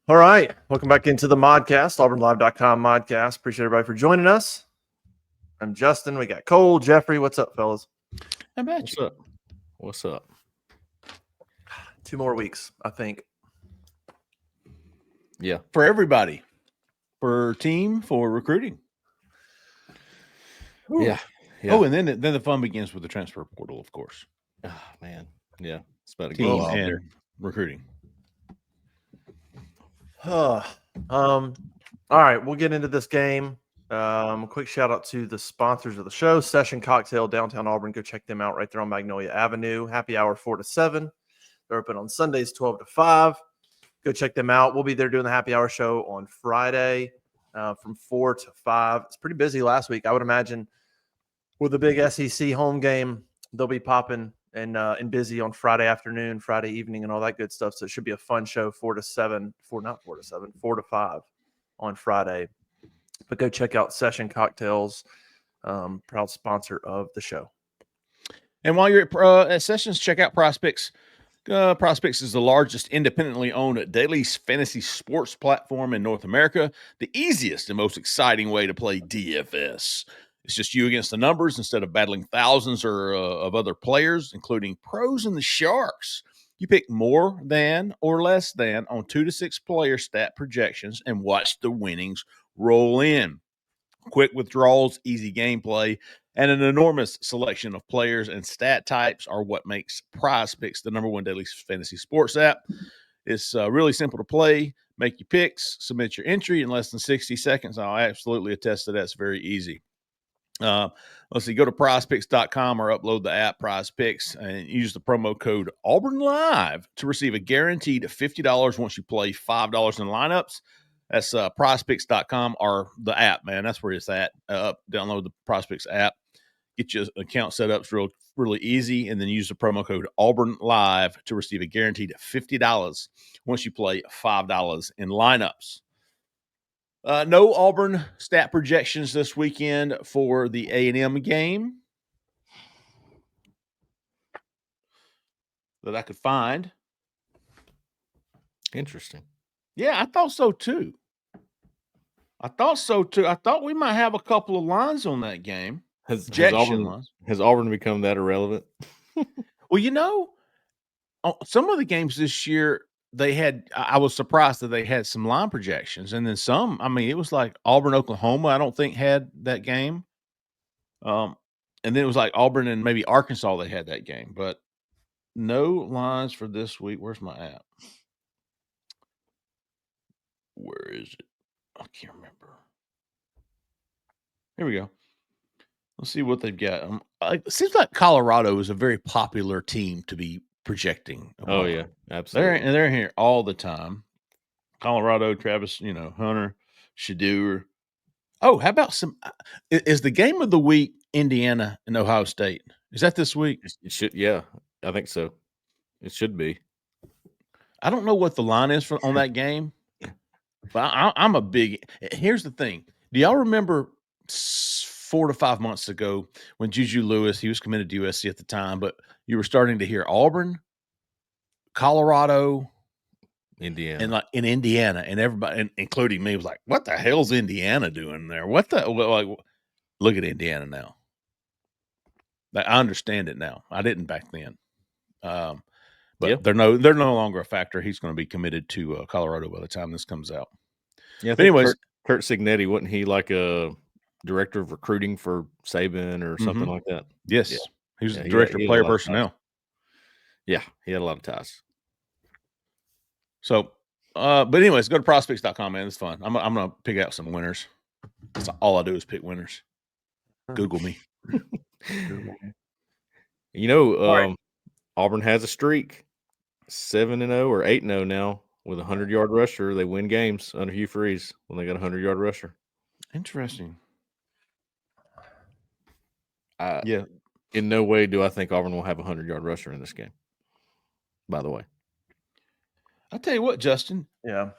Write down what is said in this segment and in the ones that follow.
All right. Welcome back into the Modcast, AuburnLive.com Modcast. Appreciate everybody for joining us. I'm Justin. We got Cole, Jeffrey. What's up, fellas? How about What's you? up? What's up? 2 more weeks, I think. Yeah. For everybody. For team, for recruiting. Ooh. Yeah. Oh, and then the fun begins with the transfer portal, of course. Oh, man. Yeah. It's about a Team game and there. recruiting. All right. We'll get into this game. Quick shout out to the sponsors of the show, Session Cocktail, downtown Auburn. Go check them out right there on Magnolia Avenue. Happy hour 4 to 7. They're open on Sundays 12 to 5. Go check them out. We'll be there doing the happy hour show on Friday from 4 to 5. It's pretty busy last week. I would imagine with the big SEC home game, they'll be popping and busy on Friday afternoon, Friday evening, and all that good stuff. So it should be a fun show, 4 to 5 on Friday. But go check out Session Cocktails, proud sponsor of the show. And while you're at Sessions, check out Prospects. Prospects is the largest independently owned daily fantasy sports platform in North America. The easiest and most exciting way to play DFS. It's just you against the numbers instead of battling thousands of other players, including pros and the sharks. You pick more than or less than on 2 to 6 player stat projections and watch the winnings roll in. Quick withdrawals, easy gameplay, and an enormous selection of players and stat types are what makes PrizePicks the #1 daily fantasy sports app. It's really simple to play. Make your picks, submit your entry in less than 60 seconds. I'll absolutely attest to that. It's very easy. Let's see, go to prizepicks.com or upload the app PrizePicks and use the promo code Auburn Live to receive a guaranteed $50 once you play $5 in lineups. That's prizepicks.com or the app, man. That's where it's at. Download the PrizePicks app. Get your account set up. It's really easy. And then use the promo code Auburn Live to receive a guaranteed $50 once you play $5 in lineups. No Auburn stat projections this weekend for the A&M game that I could find. Interesting. Yeah, I thought so too. I thought we might have a couple of lines on that game. Has Auburn become that irrelevant? Well, some of the games this year, I was surprised that they had some line projections. And then some, it was like Auburn, Oklahoma, I don't think had that game. And then it was like Auburn and maybe Arkansas, they had that game. But no lines for this week. Where's my app? Where is it? I can't remember. Here we go. Let's see what they've got. It seems like Colorado is a very popular team to be projecting. Oh, yeah, absolutely. They're here all the time. Colorado, Travis, Hunter, Shedeur. Oh, how about some? Is the game of the week Indiana and Ohio State? Is that this week? It should. Yeah, I think so. It should be. I don't know what the line is on that game, but I'm a big. Here's the thing. Do y'all remember 4 to 5 months ago when Juju Lewis, he was committed to USC at the time, but you were starting to hear Auburn, Colorado, Indiana, and like in Indiana, and everybody, including me, was like, "What the hell's Indiana doing there? What the like? Look at Indiana now." I understand it now. I didn't back then, but they're no longer a factor. He's going to be committed to Colorado by the time this comes out. Yeah. But anyways, Kurt Cignetti, wasn't he like a director of recruiting for Saban or something like that? Yes, yeah. He was the director of player personnel. Yeah, he had a lot of ties. So, but anyways, go to prospects.com, man. It's fun. I'm going to pick out some winners. That's all I do is pick winners. Google me. Auburn has a streak, 7-0 or 8-0 now with a 100-yard rusher. They win games under Hugh Freeze when they got a 100-yard rusher. Interesting. Yeah. In no way do I think Auburn will have a 100-yard rusher in this game. By the way, I'll tell you what, Justin. Yeah.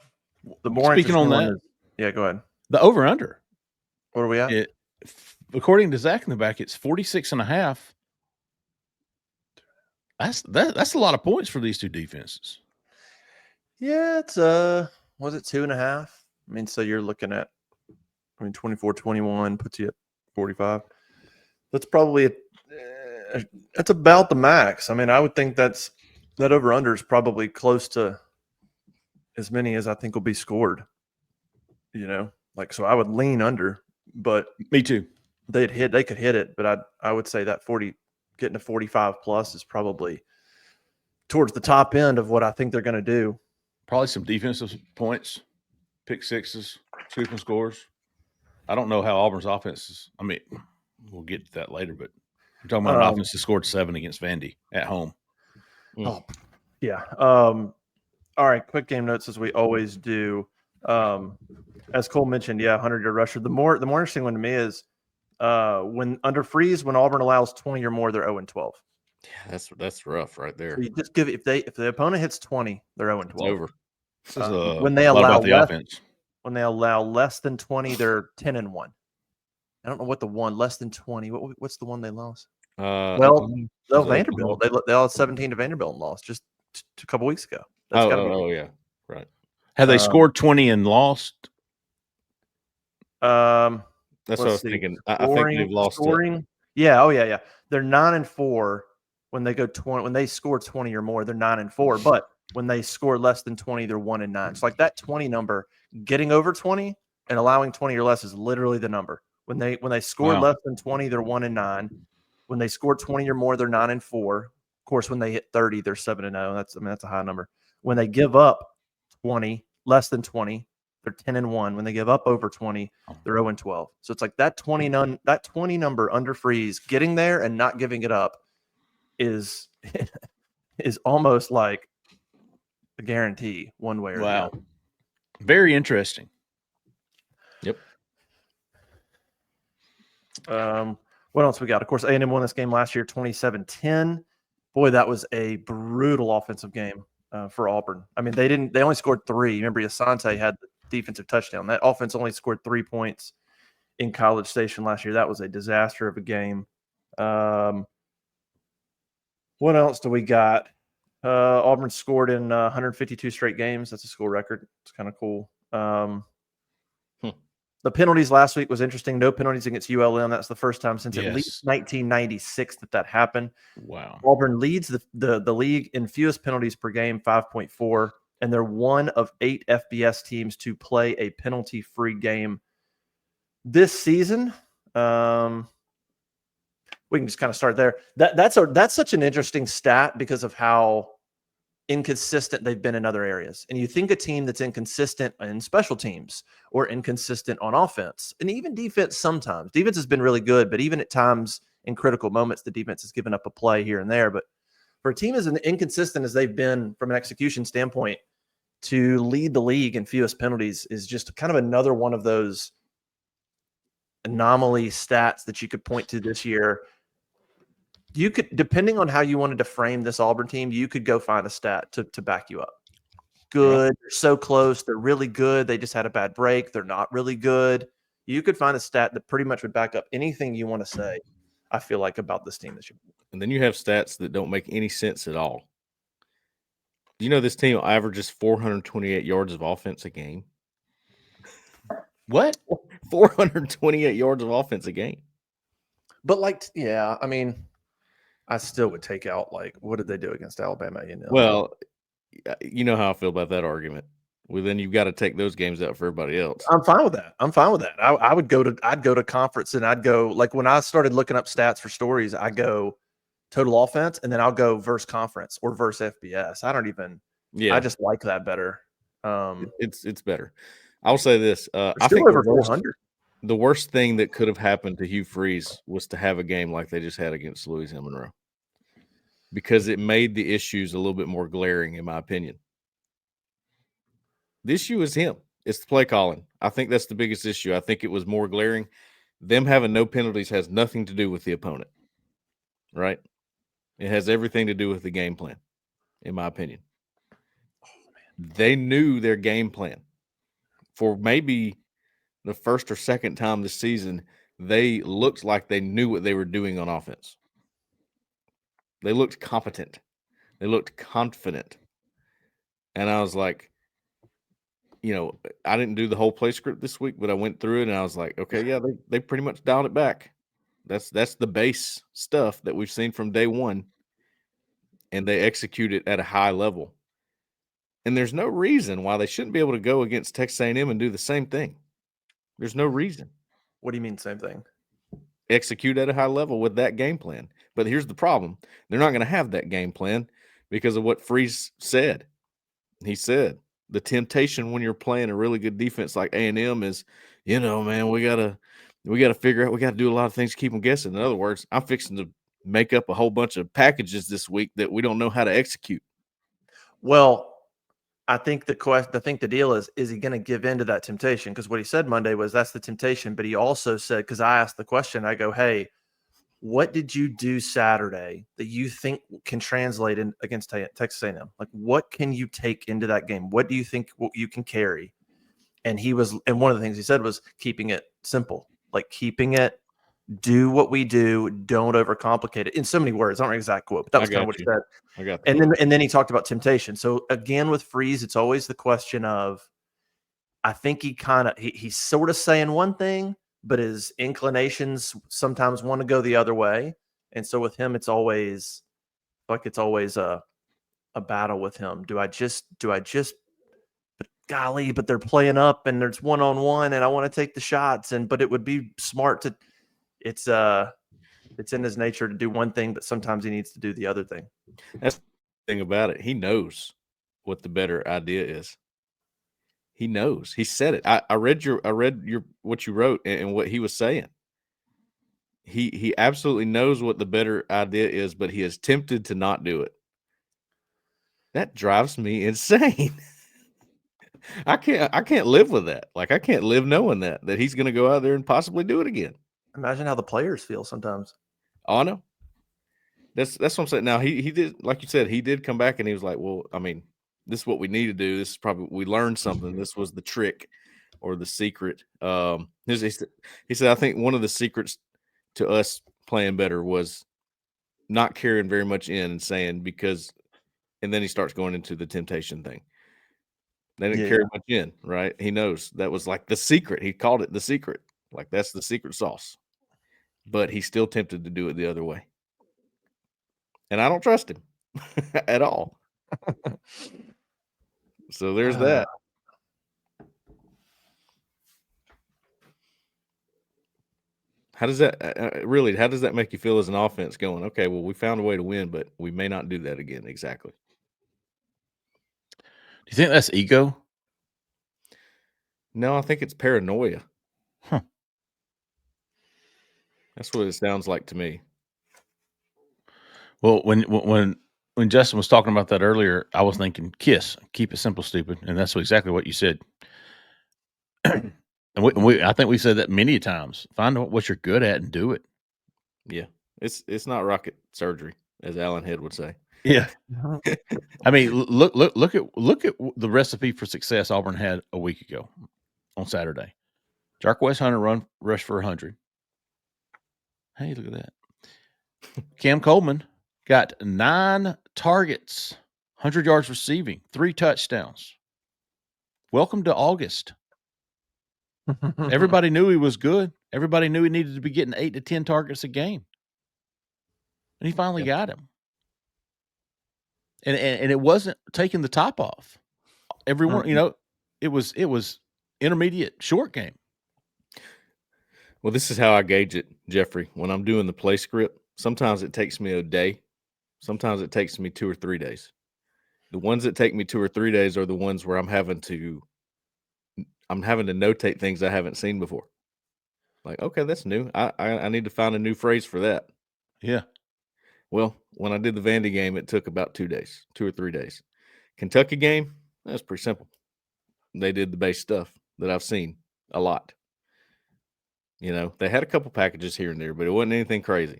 The more speaking on that, yeah, go ahead. The over under. What are we at? According to Zach in the back, it's 46.5. That's a lot of points for these two defenses. Yeah, it's was it 2.5? I mean, so you're looking at, 24-21 puts you at 45. That's probably that's about the max. I mean, I would think that over under is probably close to as many as I think will be scored. So I would lean under, but Me too. they could hit it, but I would say that 40 getting to 45 plus is probably towards the top end of what I think they're going to do. Probably some defensive points, pick sixes, scooping scores. I don't know how Auburn's offense is. I mean, we'll get to that later, but we're talking about an offense that scored 7 against Vandy at home. Oh, yeah. All right, quick game notes as we always do. As Cole mentioned, 100-yard rusher. The more interesting one to me is when under freeze, when Auburn allows 20 or more, they're 0-12. Yeah, that's rough right there. So you just give if the opponent hits 20, they're 0-12. It's over. This is when they a lot allow about the offense. When they allow less than 20, they're 10-1. I don't know what the one less than 20. What's the one they lost? Vanderbilt. They lost 17 to Vanderbilt and lost just a couple weeks ago. That's yeah, right. Have they scored 20 and lost? That's what I was thinking. I think they've lost. Scoring. Yeah. They're 9-4 when they go 20. When they score 20 or more, they're 9-4. But when they score less than 20, they're 1-9. So like that 20 number, getting over 20 and allowing 20 or less is literally the number. When they score less than 20, they're 1-9. When they score 20 or more, they're 9-4. Of course, when they hit 30, they're 7-0. That's a high number. When they give up 20, less than 20, they're 10-1. When they give up over 20, they're 0-12. So it's like that 20 number under freeze, getting there and not giving it up is almost like a guarantee one way or the other. Very interesting. Yep. What else we got? Of course, A&M won this game last year, 27-10. Boy, that was a brutal offensive game for Auburn. I mean, they only scored 3. Remember, Asante had the defensive touchdown. That offense only scored 3 points in College Station last year. That was a disaster of a game. What else do we got? Auburn scored in 152 straight games. That's a school record. It's kind of cool. The penalties last week was interesting. No penalties against ULM. That's the first time since at least 1996 that happened. Wow. Auburn leads the league in fewest penalties per game, 5.4, and they're one of 8 FBS teams to play a penalty-free game this season. We can just kind of start there. That's such an interesting stat because of how inconsistent they've been in other areas. And you think a team that's inconsistent in special teams or inconsistent on offense and even defense sometimes. Defense has been really good, but even at times in critical moments, the defense has given up a play here and there. But for a team as inconsistent as they've been from an execution standpoint, to lead the league in fewest penalties is just kind of another one of those anomaly stats that you could point to this year. You could, depending on how you wanted to frame this Auburn team, you could go find a stat to back you up. Good. They're so close. They're really good. They just had a bad break. They're not really good. You could find a stat that pretty much would back up anything you want to say, I feel like, about this team this year. And then you have stats that don't make any sense at all. You know, this team averages 428 yards of offense a game. What? 428 yards of offense a game. But I mean, I still would take out, what did they do against Alabama? Well, you know how I feel about that argument. Well, then you've got to take those games out for everybody else. I'm fine with that. I'd go to conference and I'd go, when I started looking up stats for stories, I go total offense and then I'll go versus conference or versus FBS. I just like that better. It's better. I'll say this. I think over 400. The worst thing that could have happened to Hugh Freeze was to have a game like they just had against Louisiana Monroe, because it made the issues a little bit more glaring, in my opinion. The issue is him. It's the play calling. I think that's the biggest issue. I think it was more glaring. Them having no penalties has nothing to do with the opponent, right? It has everything to do with the game plan, in my opinion. They knew their game plan. For maybe the first or second time this season, they looked like they knew what they were doing on offense. They looked competent. They looked confident. And I was like, I didn't do the whole play script this week, but I went through it and I was like, okay, yeah, they pretty much dialed it back. That's the base stuff that we've seen from day one, and they execute it at a high level. And there's no reason why they shouldn't be able to go against Texas A&M and do the same thing. There's no reason. What do you mean same thing? Execute at a high level with that game plan. But here's the problem. They're not going to have that game plan because of what Freeze said. He said the temptation when you're playing a really good defense like A&M is, man, we gotta figure out, we got to do a lot of things to keep them guessing. In other words, I'm fixing to make up a whole bunch of packages this week that we don't know how to execute. Well, I think the deal is he going to give in to that temptation? Because what he said Monday was that's the temptation, but he also said, because I asked the question, I go, hey, what did you do Saturday that you think can translate in against Texas A&M? Like, what can you take into that game? What do you think you can carry? And one of the things he said was keeping it simple, like keeping it, do what we do, don't overcomplicate it. In so many words, I don't know exact quote, but that was kind of what he said. I got that. And then he talked about temptation. So again, with Freeze, it's always the question of, I think he's sort of saying one thing, but his inclinations sometimes want to go the other way. And so with him, it's always a battle with him. Do I just, but golly, but they're playing up and there's 1-on-1 and I want to take the shots. But it would be smart to, it's in his nature to do one thing, but sometimes he needs to do the other thing. That's the thing about it. He knows what the better idea is. He knows. He said it. I read what you wrote and what he was saying. He absolutely knows what the better idea is, but he is tempted to not do it. That drives me insane. I can't live with that. Like, I can't live knowing that he's going to go out there and possibly do it again. Imagine how the players feel sometimes. Oh, no. That's what I'm saying. Now he did, like you said, he did come back and he was like, well, I mean, this is what we need to do. This is probably, we learned something. This was the trick or the secret. He said, I think one of the secrets to us playing better was not carrying very much in and saying, because, and then he starts going into the temptation thing. They didn't carry much in, right? He knows that was like the secret. He called it the secret. Like, that's the secret sauce. But he's still tempted to do it the other way. And I don't trust him at all. So there's that. How does that make you feel as an offense going, okay, well, we found a way to win, but we may not do that again? Exactly. Do you think that's ego? No, I think it's paranoia. Huh. That's what it sounds like to me. Well, when Justin was talking about that earlier, I was thinking, KISS, keep it simple, stupid. And that's exactly what you said. And I think we said that many times. Find out what you're good at and do it. Yeah. It's not rocket surgery, as Alan Head would say. Yeah. I mean, look at the recipe for success Auburn had a week ago on Saturday. Jarquez Hunter rush for 100. Hey, look at that. Cam Coleman got 9 targets, 100 yards receiving, 3 touchdowns. Welcome to August. Everybody knew he was good. Everybody knew he needed to be getting 8 to 10 targets a game. And he finally got him. And it wasn't taking the top off. Everyone, it was intermediate short game. Well, this is how I gauge it, Jeffrey. When I'm doing the play script, sometimes it takes me a day. Sometimes it takes me 2 or 3 days. The ones that take me 2 or 3 days are the ones where I'm having to notate things I haven't seen before. Like, okay, that's new. I need to find a new phrase for that. Yeah. Well, when I did the Vandy game, it took about 2 days, 2 or 3 days. Kentucky game, that's pretty simple. They did the base stuff that I've seen a lot. They had a couple packages here and there, but it wasn't anything crazy.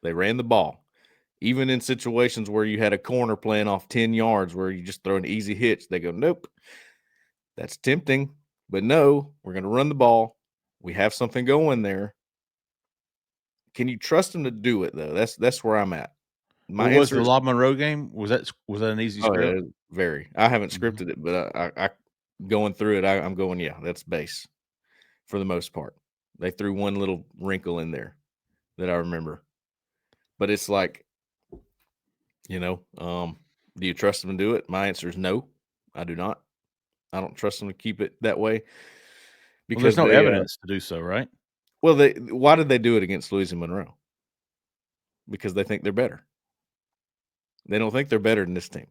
They ran the ball. Even in situations where you had a corner playing off 10 yards where you just throw an easy hitch, they go, nope, that's tempting, but no, we're going to run the ball. We have something going there. Can you trust them to do it, though? That's where I'm at. What was the Lob Monroe game? Was that an easy script? Very. I haven't scripted it, but going through it, I'm going, yeah, that's base for the most part. They threw one little wrinkle in there that I remember. But it's like, do you trust them to do it? My answer is no, I do not. I don't trust them to keep it that way. Well, there's no evidence to do so, right? Well, why did they do it against Louisiana Monroe? Because they think they're better. They don't think they're better than this team,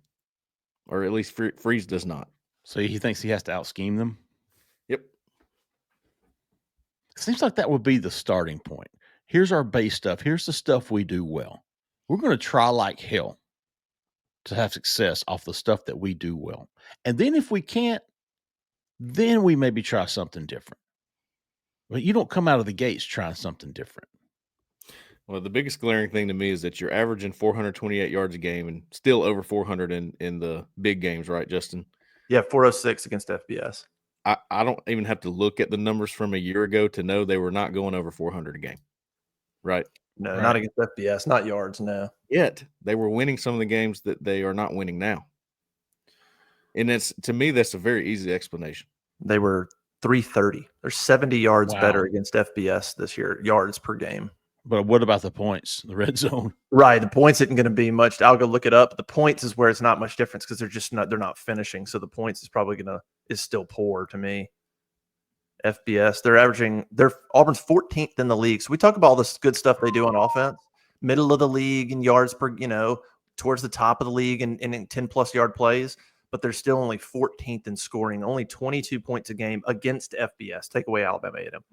or at least Freeze does not. So he thinks he has to out-scheme them? Yep. Seems like that would be the starting point. Here's our base stuff. Here's the stuff we do well. We're going to try like hell to have success off the stuff that we do well. And then if we can't, then we maybe try something different. But you don't come out of the gates trying something different. Well, the biggest glaring thing to me is that you're averaging 428 yards a game and still over 400 in the big games, right, Justin? Yeah, 406 against FBS. I don't even have to look at the numbers from a year ago to know they were not going over 400 a game, right? No, Right. not against FBS, not yards, no. Yet they were winning some of the games that they are not winning now. And to me, that's a very easy explanation. They were 330. They're 70 yards Wow. better against FBS this year, yards per game. But what about the points, the red zone? Right. The points isn't going to be much. I'll go look it up. The points is where it's not much difference because they're not finishing. So the points is probably is still poor to me. FBS, they're Auburn's 14th in the league. So we talk about all this good stuff they do on offense, middle of the league in yards per, towards the top of the league and in 10 plus yard plays, but they're still only 14th in scoring, only 22 points a game against FBS. Take away Alabama A&M.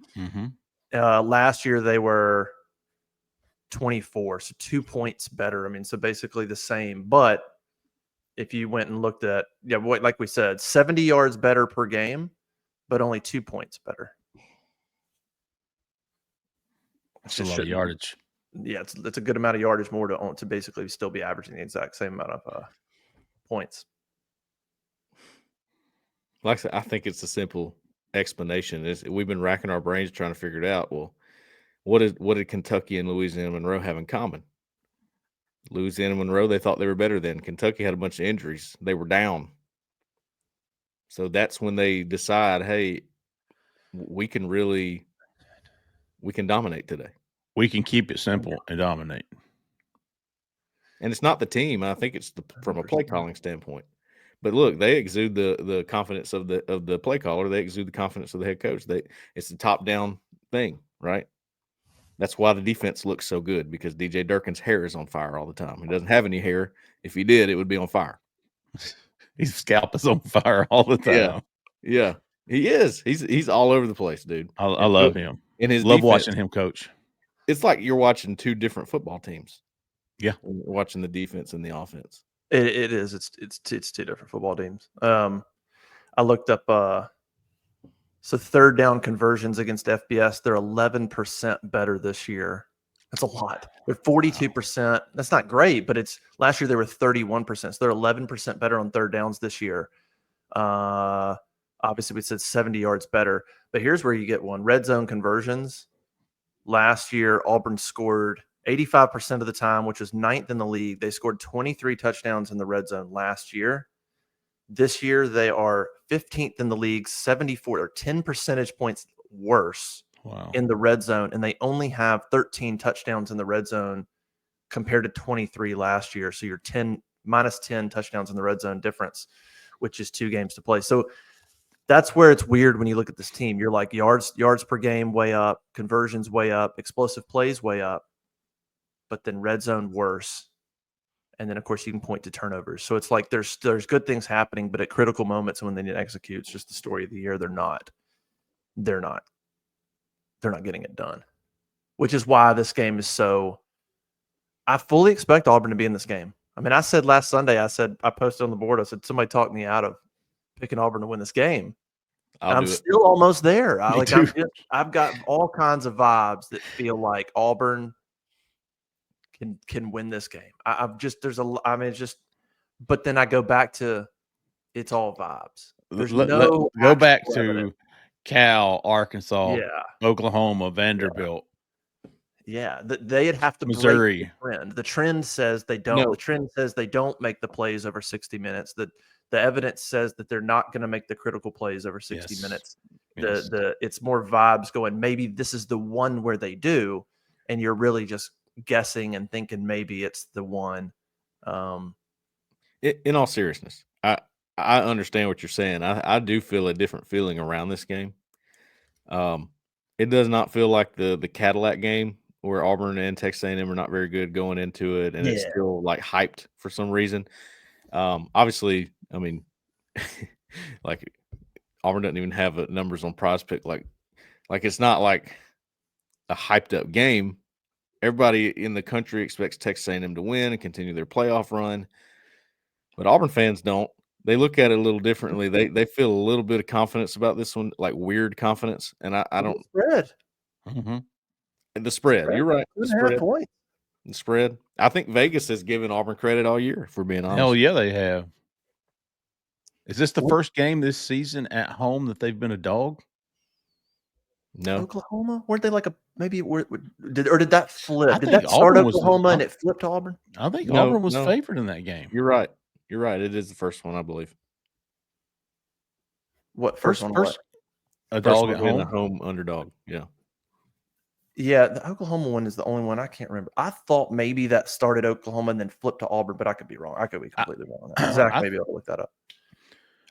Mm-hmm. Last year they were 24, so 2 points better. I mean, so basically the same. But if you went and looked at, like we said, 70 yards better per game, but only 2 points better. That's a lot of yardage. Yeah, it's a good amount of yardage more to basically still be averaging the exact same amount of points. Like I said, I think it's a simple explanation. We've been racking our brains trying to figure it out. Well, what did Kentucky and Louisiana Monroe have in common? Louisiana Monroe, they thought they were better than. Kentucky had a bunch of injuries. They were down. So that's when they decide, hey, we can dominate today. We can keep it simple and dominate. And it's not the team. I think it's from a play calling standpoint. But look, they exude the confidence of the play caller. They exude the confidence of the head coach. It's a top-down thing, right? That's why the defense looks so good, because DJ Durkin's hair is on fire all the time. He doesn't have any hair. If he did, it would be on fire. His scalp is on fire all the time. Yeah. He is. He's all over the place, dude. I love him. And his love defense, watching him coach. It's like you're watching two different football teams. Yeah. Watching the defense and the offense. It is. It's two different football teams. I looked up so third down conversions against FBS, they're 11% better this year. That's a lot. They're 42%. That's not great, but last year they were 31%. So they're 11% better on third downs this year. Obviously we said 70 yards better, but here's where you get one. Red zone conversions. Last year, Auburn scored 85% of the time, which was 9th in the league. They scored 23 touchdowns in the red zone last year. This year, they are 15th in the league, 74 or 10 percentage points worse in the red zone. And they only have 13 touchdowns in the red zone compared to 23 last year. So you're minus 10 touchdowns in the red zone difference, which is 2 games to play. So that's where it's weird when you look at this team. You're like yards per game way up, conversions way up, explosive plays way up, but then red zone worse. And then, of course, you can point to turnovers. So it's like there's good things happening, but at critical moments when they need to execute, it's just the story of the year. They're not getting it done, which is why this game is so – I fully expect Auburn to be in this game. I mean, I said last Sunday, I posted on the board, I said, somebody talked me out of picking Auburn to win this game. I'm still almost there. I've got all kinds of vibes that feel like Auburn – can win this game. But then I go back to it's all vibes. There's go back to evidence. Cal, Arkansas, Oklahoma, Vanderbilt. Yeah, they'd have to Missouri. break the trend. The trend says they don't. No. The trend says they don't make the plays over 60 minutes. The evidence says that they're not going to make the critical plays over 60 Yes. minutes. Yes. It's more vibes going, maybe this is the one where they do, and you're really just guessing and thinking maybe it's the one. In all seriousness, I understand what you're saying. I do feel a different feeling around this game. It does not feel like the Cadillac game where Auburn and Texas A&M are not very good going into it, and it's still like hyped for some reason. Obviously, I mean, like Auburn doesn't even have numbers on prospect. Like it's not like a hyped up game. Everybody in the country expects Texas A&M to win and continue their playoff run, but Auburn fans don't. They look at it a little differently. They feel a little bit of confidence about this one, like weird confidence, and I don't. Spread. Mm-hmm. The spread. You're right. The 2.5 spread. points. The spread. I think Vegas has given Auburn credit all year, if we're being honest. Hell yeah, they have. Is this the first game this season at home that they've been a dog? No. Oklahoma? Weren't they like did that flip? Did that start Auburn was Oklahoma and it flipped to Auburn? I think No, Auburn was no. favored in that game. You're right. You're right. It is the first one, I believe. What first one? What? A First dog one at being home. a home underdog. Yeah. Yeah, the Oklahoma one is the only one I can't remember. I thought maybe that started Oklahoma and then flipped to Auburn, but I could be wrong. I could be completely wrong on that. Zach, maybe I'll look that up.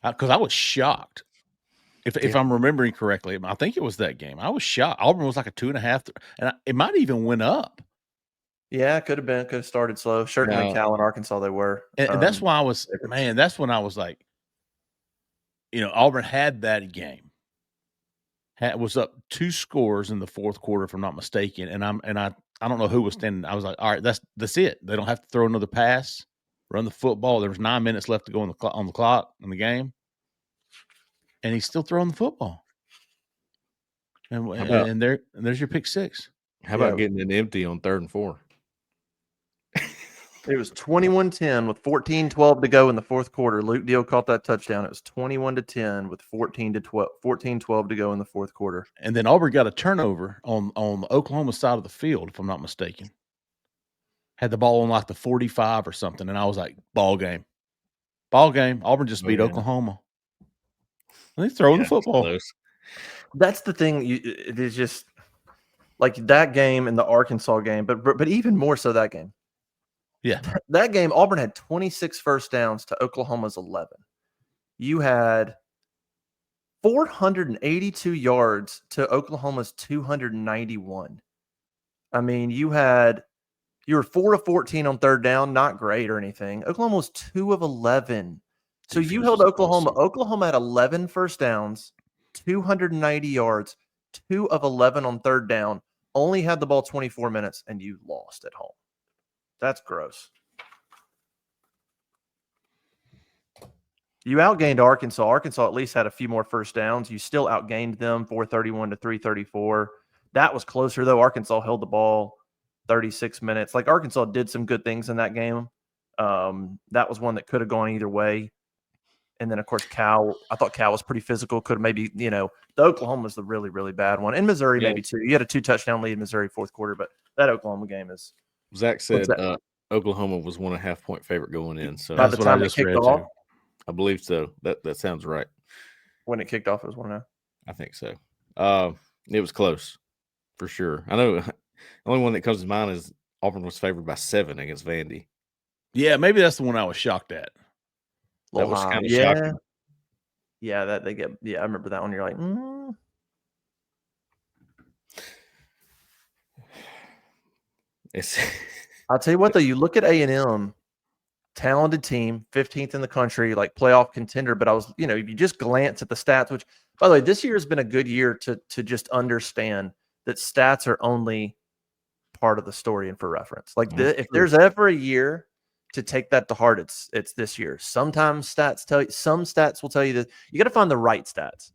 Because I was shocked. If I'm remembering correctly, I think it was that game. I was shocked. Auburn was like a 2.5, and it might even went up. Yeah, it could have been. Could have started slow. Certainly, Cal and Arkansas, they were. And that's why I was, man, that's when I was like, Auburn had that game. Was up 2 scores in the fourth quarter, if I'm not mistaken. And I don't know who was standing. I was like, all right, that's it. They don't have to throw another pass, run the football. There was 9 minutes left to go on the clock in the game. And he's still throwing the football. And there's your pick 6. How about getting it empty on 3rd and 4? It was 21-10 with 14-12 to go in the fourth quarter. Luke Deal caught that touchdown. It was 21-10 with 14-12 to go in the fourth quarter. And then Auburn got a turnover on the Oklahoma side of the field, if I'm not mistaken. Had the ball on like the 45 or something, and I was like, ball game. Auburn just beat Oklahoma. And they're throwing the football. Close. That's the thing. It is just like that game and the Arkansas game, but even more so that game. Yeah. That game, Auburn had 26 first downs to Oklahoma's 11. You had 482 yards to Oklahoma's 291. I mean, you were 4 of 14 on 3rd down, not great or anything. Oklahoma was 2 of 11. So you held Oklahoma. Awesome. Oklahoma had 11 first downs, 290 yards, 2 of 11 on 3rd down, only had the ball 24 minutes, and you lost at home. That's gross. You outgained Arkansas. Arkansas at least had a few more first downs. You still outgained them 431 to 334. That was closer, though. Arkansas held the ball 36 minutes. Like, Arkansas did some good things in that game. That was one that could have gone either way. And then, of course, Cal. I thought Cal was pretty physical. Could have maybe, the Oklahoma was the really, really bad one. And Missouri maybe too. You had a 2-touchdown lead in Missouri fourth quarter, but that Oklahoma game is. Zach said Oklahoma was 1.5 point favorite going in. So by the time it kicked off, I believe so. That sounds right. When it kicked off, it was 1.5. I think so. It was close for sure. I know the only one that comes to mind is Auburn was favored by 7 against Vandy. Yeah, maybe that's the one I was shocked at. That was kind of shocking. Yeah, I remember that one. You're like, I'll tell you what, though, you look at A&M, talented team, 15th in the country, like playoff contender. But if you just glance at the stats, which, by the way, this year has been a good year to just understand that stats are only part of the story and for reference. Like if there's ever a year to take that to heart, it's this year. Sometimes some stats will tell you that you got to find the right stats.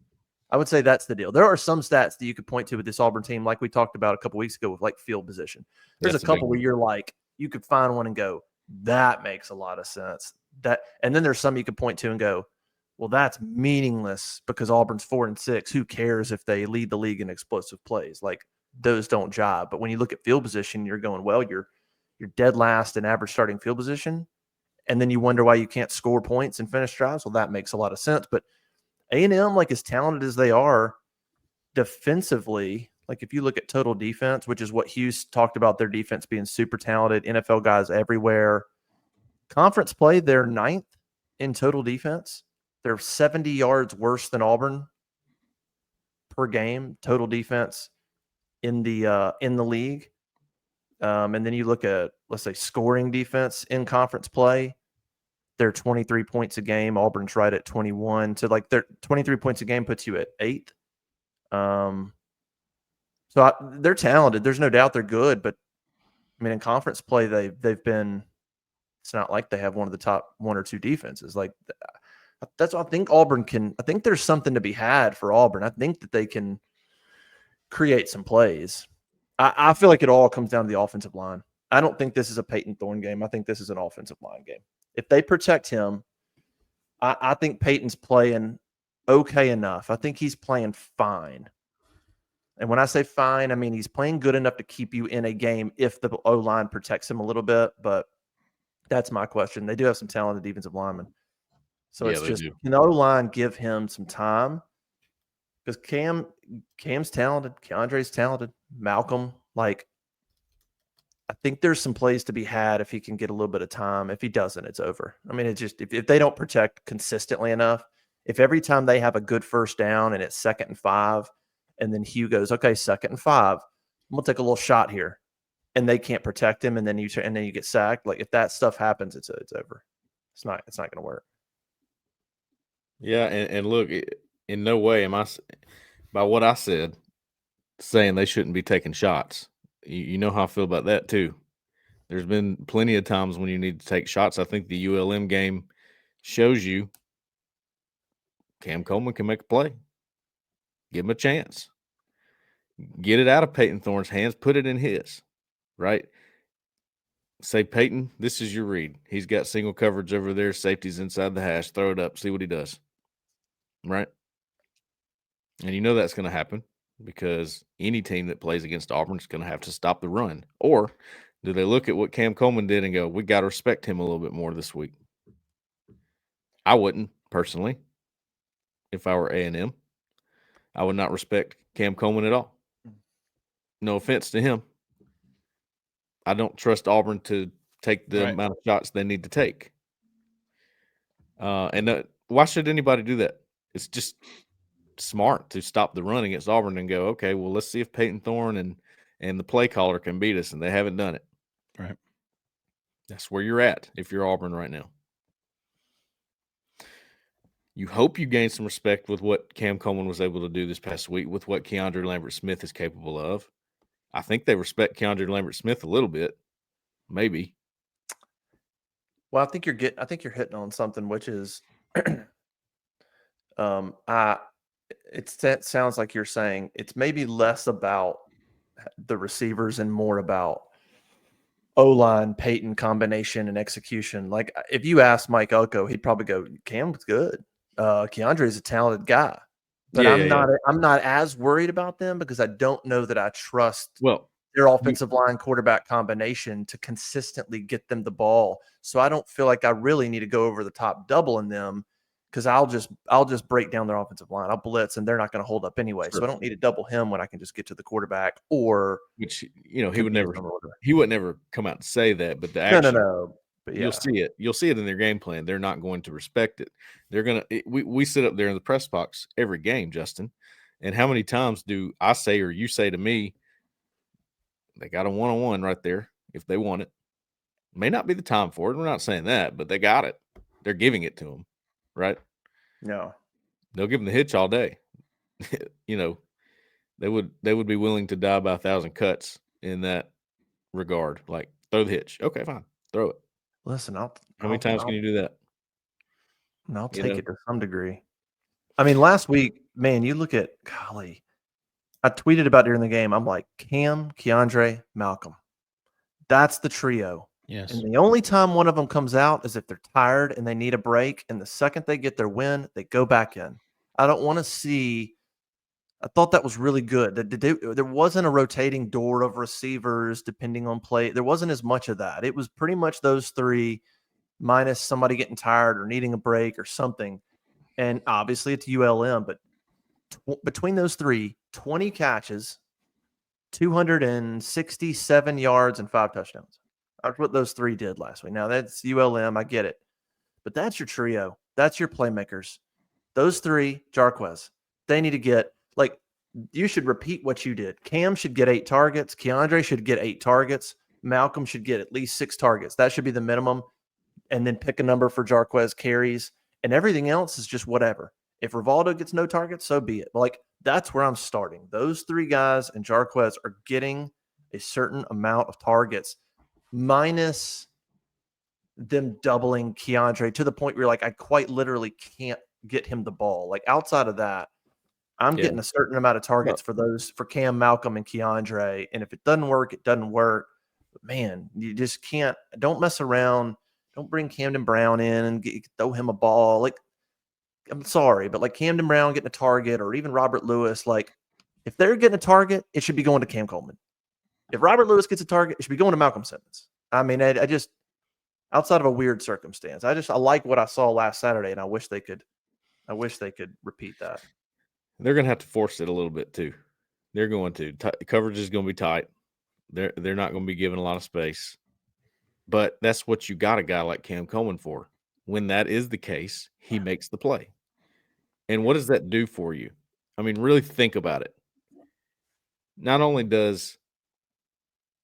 I would say that's the deal. There are some stats that you could point to with this Auburn team, like we talked about a couple weeks ago with like field position. There's a couple where you're like, you could find one and go, that makes a lot of sense. And then there's some you could point to and go, well, that's meaningless because Auburn's 4-6. Who cares if they lead the league in explosive plays? Like, those don't jive. But when you look at field position, you're going, well, you're dead last in average starting field position, and then you wonder why you can't score points and finish drives. Well, that makes a lot of sense. But A&M, like as talented as they are defensively, like if you look at total defense, which is what Hughes talked about, their defense being super talented, NFL guys everywhere. Conference play, they're 9th in total defense. They're 70 yards worse than Auburn per game, total defense in the league. And then you look at, let's say, scoring defense in conference play. They're 23 points a game. Auburn's right at 21. So like they're 23 points a game puts you at 8th. They're talented. There's no doubt they're good, but I mean, in conference play, they've been. It's not like they have one of the top 1 or 2 defenses. Like that's what I think Auburn can. I think there's something to be had for Auburn. I think that they can create some plays. I feel like it all comes down to the offensive line. I don't think this is a Peyton Thorne game. I think this is an offensive line game. If they protect him, I think Peyton's playing okay enough. I think he's playing fine. And when I say fine, I mean he's playing good enough to keep you in a game if the O-line protects him a little bit. But that's my question. They do have some talented defensive linemen. So it's just, can the O-line give him some time? Because Cam's talented. Keandre's talented. Malcolm, like, I think there's some plays to be had if he can get a little bit of time. If he doesn't, it's over. I mean, it's just if they don't protect consistently enough, if every time they have a good first down and it's 2nd and 5, and then Hugh goes, okay, 2nd and 5, I'm gonna take a little shot here, and they can't protect him, and then you get sacked. Like if that stuff happens, it's over. It's not gonna work. Yeah, and look, in no way am I, by what I said, saying they shouldn't be taking shots. You know how I feel about that too. There's been plenty of times when you need to take shots. I think the ULM game shows you Cam Coleman can make a play. Give him a chance. Get it out of Peyton Thorne's hands. Put it in his, right? Say, Peyton, this is your read. He's got single coverage over there. Safety's inside the hash. Throw it up. See what he does, right? And you know that's going to happen because any team that plays against Auburn is going to have to stop the run. Or do they look at what Cam Coleman did and go, we got to respect him a little bit more this week? I wouldn't, personally. If I were A&M, I would not respect Cam Coleman at all. No offense to him. I don't trust Auburn to take the amount of shots they need to take. Why should anybody do that? It's just smart to stop the run against Auburn and go, okay, well, let's see if Peyton Thorne and the play caller can beat us, and they haven't done it. Right. That's where you're at if you're Auburn right now. You hope you gain some respect with what Cam Coleman was able to do this past week, with what Keandre Lambert-Smith is capable of. I think they respect Keandre Lambert-Smith a little bit, maybe. Well, I think you're hitting on something, which is, it sounds like you're saying it's maybe less about the receivers and more about O-line, Peyton combination and execution. Like if you ask Mike Elko, he'd probably go, Cam's good. Keandre is a talented guy, but I'm not as worried about them because I don't know that I trust their offensive line quarterback combination to consistently get them the ball. So I don't feel like I really need to go over the top doubling them because I'll just break down their offensive line. I'll blitz and they're not going to hold up anyway. Sure. So I don't need to double him when I can just get to the quarterback which he would never come out and say that, but the action, no. But you'll see it. You'll see it in their game plan. They're not going to respect it. They're going to, we sit up there in the press box every game, Justin. And how many times do I say, or you say to me, they got a one-on-one right there if they want it. May not be the time for it. We're not saying that, but they got it. They're giving it to them, right? No. They'll give them the hitch all day. They would be willing to die by 1,000 cuts in that regard. Like, throw the hitch. Okay, fine. Throw it. Listen, how many times can you do that? And I'll take it to some degree. I mean, last week, man, you look at, golly, I tweeted about during the game. I'm like, Cam, Keandre, Malcolm. That's the trio. Yes. And the only time one of them comes out is if they're tired and they need a break. And the second they get their win, they go back in. I don't want to see. I thought that was really good. There wasn't a rotating door of receivers depending on play. There wasn't as much of that. It was pretty much those three minus somebody getting tired or needing a break or something. And obviously it's ULM, but between those three, 20 catches, 267 yards, and 5 touchdowns. That's what those three did last week. Now, that's ULM. I get it. But that's your trio. That's your playmakers. Those three, Jarquez, they need to get, like, you should repeat what you did. Cam should get 8 targets. Keandre should get 8 targets. Malcolm should get at least 6 targets. That should be the minimum. And then pick a number for Jarquez carries. And everything else is just whatever. If Rivaldo gets no targets, so be it. But like, that's where I'm starting. Those 3 guys and Jarquez are getting a certain amount of targets, minus them doubling Keandre to the point where you're like, I quite literally can't get him the ball. Like, outside of that, I'm getting a certain amount of targets for Cam, Malcolm, and Keandre. And if it doesn't work, it doesn't work. But man, you just can't. Don't mess around. Don't bring Camden Brown in and throw him a ball. Like, I'm sorry, but like Camden Brown getting a target, or even Robert Lewis, like, if they're getting a target, it should be going to Cam Coleman. If Robert Lewis gets a target, it should be going to Malcolm Simmons. I mean, I just, outside of a weird circumstance, I like what I saw last Saturday, and I wish they could repeat that. They're going to have to force it a little bit too. They're going to. Coverage is going to be tight. They're not going to be given a lot of space. But that's what you got a guy like Cam Coleman for. When that is the case, he makes the play. And what does that do for you? I mean, really think about it. Not only does,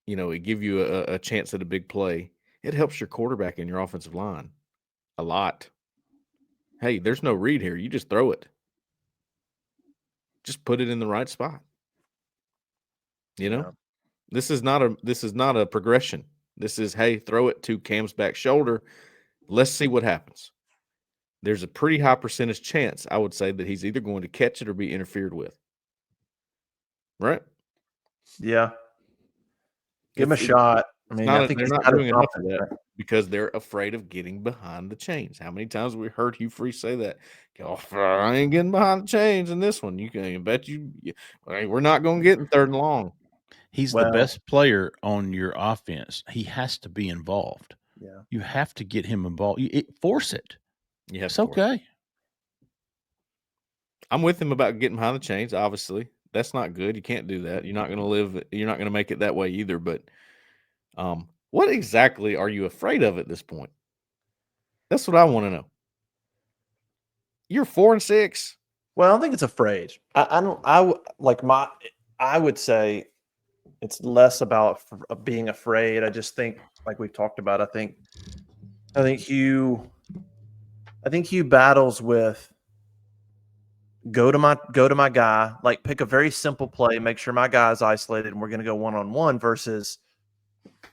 it give you a chance at a big play, it helps your quarterback and your offensive line a lot. Hey, there's no read here. You just throw it. Just put it in the right spot. Yeah. This is not a progression. This is, hey, throw it to Cam's back shoulder. Let's see what happens. There's a pretty high percentage chance, I would say, that he's either going to catch it or be interfered with. Right? Yeah. Give him a shot. I mean, I think they're not doing enough of that because they're afraid of getting behind the chains. How many times have we heard Hugh Freeze say that? Oh, I ain't getting behind the chains in this one. You can bet we're not going to get in 3rd and long. He's the best player on your offense. He has to be involved. Yeah. You have to get him involved. Force it. It's okay. I'm with him about getting behind the chains, obviously. That's not good. You can't do that. You're not going to make it that way either. But what exactly are you afraid of at this point? That's what I want to know. You're 4-6. Well, I don't think it's afraid. I would say it's less about being afraid. I just think, like we've talked about, I think Hugh battles with go to my guy, like pick a very simple play, make sure my guy's isolated, and we're going to go one-on-one versus,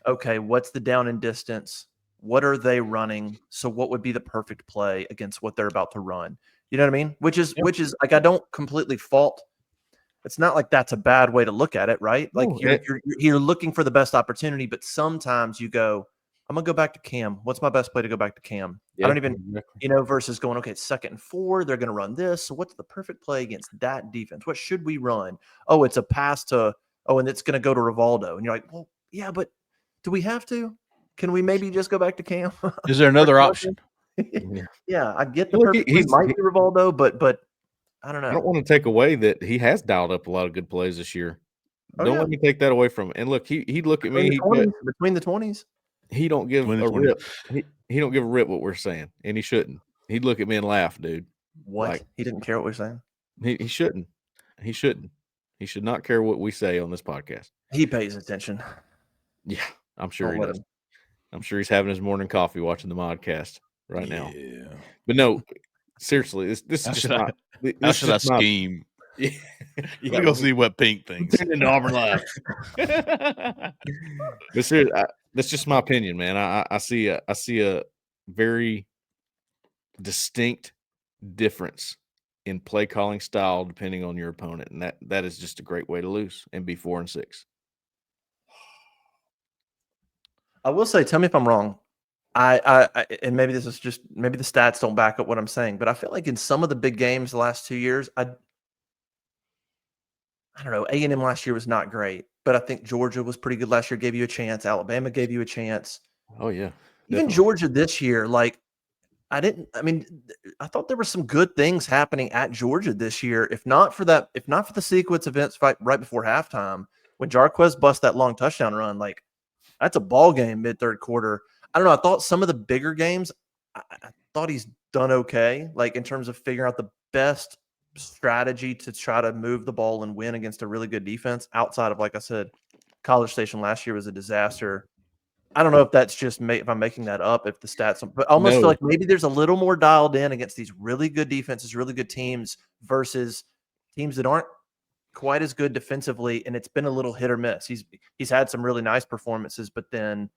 okay, what's the down and distance? What are they running? So what would be the perfect play against what they're about to run? You know what I mean? Which is like, I don't completely fault. It's not like that's a bad way to look at it, right? Like you're looking for the best opportunity, but sometimes you go, I'm gonna go back to Cam. What's my best play to go back to Cam? I don't even, versus going, okay, it's 2nd and 4. They're gonna run this. So what's the perfect play against that defense? What should we run? Oh, it's a pass to, and it's gonna go to Rivaldo. And you're like, well, yeah, but do we have to? Can we maybe just go back to Cam? Is there another option? Yeah, I get the perfect play might be Rivaldo, but I don't know. I don't want to take away that he has dialed up a lot of good plays this year. Don't let me take that away from him. And look, he'd look at me between the 20s. He don't give a rip. He don't give a rip what we're saying, and he shouldn't. He'd look at me and laugh, dude. What? Like, he didn't care what we're saying? He shouldn't. He shouldn't. He should not care what we say on this podcast. He pays attention. Yeah, I'm sure he does. I'm sure he's having his morning coffee watching the Modcast right now. But no, seriously, this is just not. How should I scheme? Yeah. Let me go see what Pink thinks. Turn into Auburn Live. But seriously, that's just my opinion, man. I see a very distinct difference in play calling style depending on your opponent, and that is just a great way to lose and be 4-6. I will say, tell me if I'm wrong. I and maybe this is just, maybe the stats don't back up what I'm saying, but I feel like in some of the big games the last 2 years, I don't know, A&M last year was not great, but I think Georgia was pretty good last year, gave you a chance. Alabama gave you a chance. Oh, yeah. Even Georgia this year, like I thought there were some good things happening at Georgia this year. If not for the sequence events right before halftime, when Jarquez bust that long touchdown run, like that's a ball game mid third quarter. I don't know. I thought some of the bigger games, I thought he's done okay, like in terms of figuring out the best strategy to try to move the ball and win against a really good defense. Outside of, like I said, College Station last year was a disaster. I don't know if that's just if I'm making that up, if the stats, but I almost feel like maybe there's a little more dialed in against these really good defenses, really good teams versus teams that aren't quite as good defensively, and it's been a little hit or miss. He's had some really nice performances, but then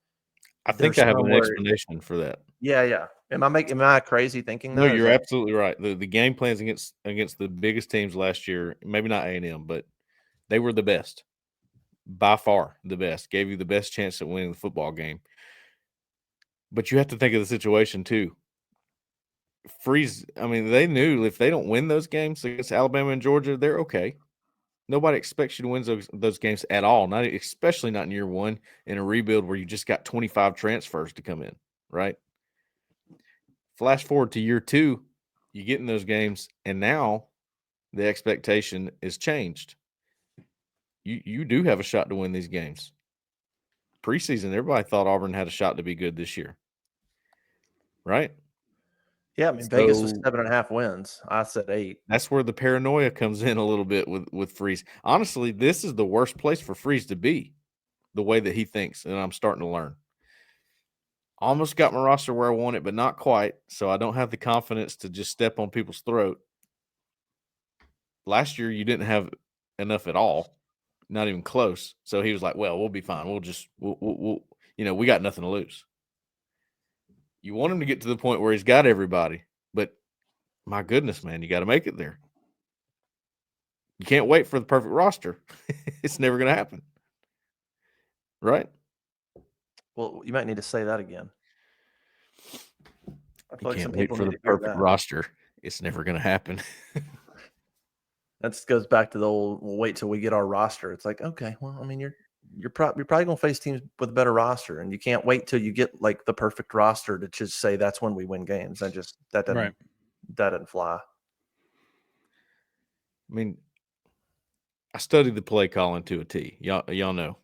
I think I have an explanation for that. Yeah. Am I crazy thinking that? No, you're absolutely right. The game plans against the biggest teams last year, maybe not A&M, but they were the best. By far the best. Gave you the best chance at winning the football game. But you have to think of the situation too. Freeze, I mean, they knew if they don't win those games against Alabama and Georgia, they're okay. Nobody expects you to win those games at all, especially not in year one in a rebuild where you just got 25 transfers to come in, right? Flash forward to year two, you get in those games, and now the expectation is changed. You do have a shot to win these games. Preseason, everybody thought Auburn had a shot to be good this year, right? Yeah, I mean, Vegas was 7.5 wins. I said 8. That's where the paranoia comes in a little bit with Freeze. Honestly, this is the worst place for Freeze to be, the way that he thinks, and I'm starting to learn. Almost got my roster where I want it, but not quite, so I don't have the confidence to just step on people's throat. Last year, you didn't have enough at all, not even close. So he was like, well, we'll be fine. We'll we got nothing to lose. You want him to get to the point where he's got everybody, but my goodness, man, you got to make it there. You can't wait for the perfect roster. It's never going to happen. Right? Well, you might need to say that again. You can't wait for the perfect roster. It's never going to happen. That goes back to the old, we'll wait till we get our roster. It's like, okay, well, I mean, you're probably going to face teams with a better roster, and you can't wait till you get like the perfect roster to just say that's when we win games. That doesn't fly. I mean, I studied the play calling to a T. Y'all know.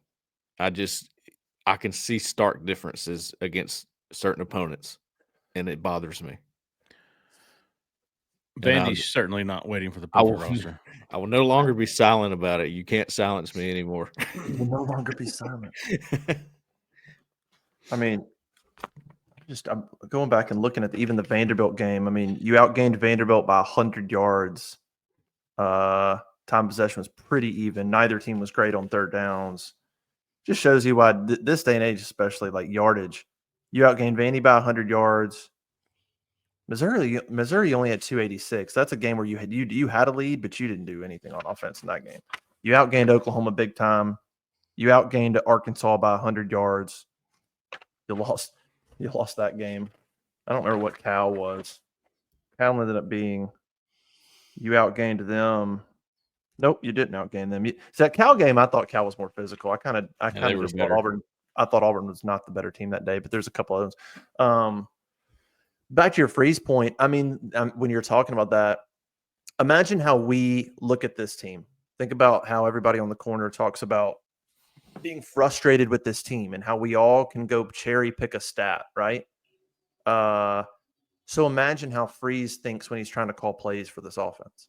I can see stark differences against certain opponents, and it bothers me. Vandy's certainly not waiting for the perfect roster. I will no longer be silent about it. You can't silence me anymore. You will no longer be silent. I mean, I'm going back and looking at even the Vanderbilt game. I mean, you outgained Vanderbilt by 100 yards. Time possession was pretty even. Neither team was great on third downs. Just shows you why this day and age, especially like yardage, you outgained Vandy by 100 yards. Missouri only had 286. That's a game where you had a lead, but you didn't do anything on offense in that game. You outgained Oklahoma big time. You outgained Arkansas by 100 yards. You lost that game. I don't remember what Cal was. Cal ended up being, you outgained them. Nope, you didn't outgain them. That Cal game, I thought Cal was more physical. I kind of just thought Auburn. I thought Auburn was not the better team that day, but there's a couple of those. Back to your Freeze point, I mean, when you're talking about that, imagine how we look at this team. Think about how everybody on the corner talks about being frustrated with this team and how we all can go cherry pick a stat, right? So imagine how Freeze thinks when he's trying to call plays for this offense.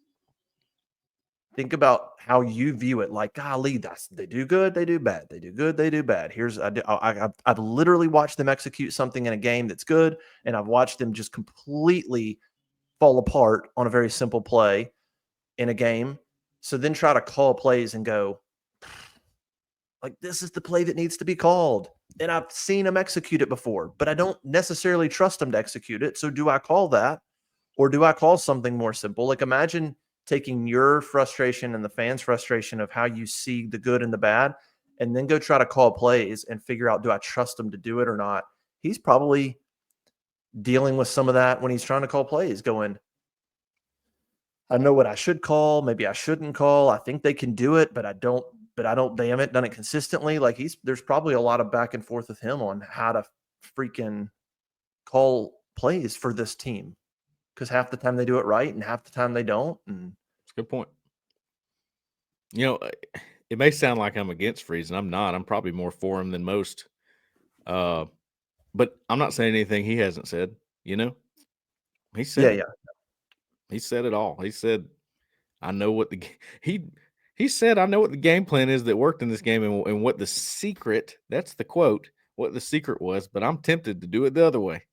Think about how you view it. Like, golly, they do good, they do bad. They do good, they do bad. I've literally watched them execute something in a game that's good, and I've watched them just completely fall apart on a very simple play in a game. So then try to call plays and go, like, this is the play that needs to be called. And I've seen them execute it before, but I don't necessarily trust them to execute it. So do I call that, or do I call something more simple? Like, imagine taking your frustration and the fans' frustration of how you see the good and the bad, and then go try to call plays and figure out, do I trust them to do it or not? He's probably dealing with some of that when he's trying to call plays, going, I know what I should call. Maybe I shouldn't call. I think they can do it, but I don't. They haven't done it consistently. Like, there's probably a lot of back and forth with him on how to freaking call plays for this team because half the time they do it right and half the time they don't. And That's a good point. You know, it may sound like I'm against Freeze, and I'm not. I'm probably more for him than most. But I'm not saying anything he hasn't said. You know, he said it. He said it all. He said, "I know what the he said I know what the game plan is that worked in this game, and what the secret. That's the quote. What the secret was, but I'm tempted to do it the other way."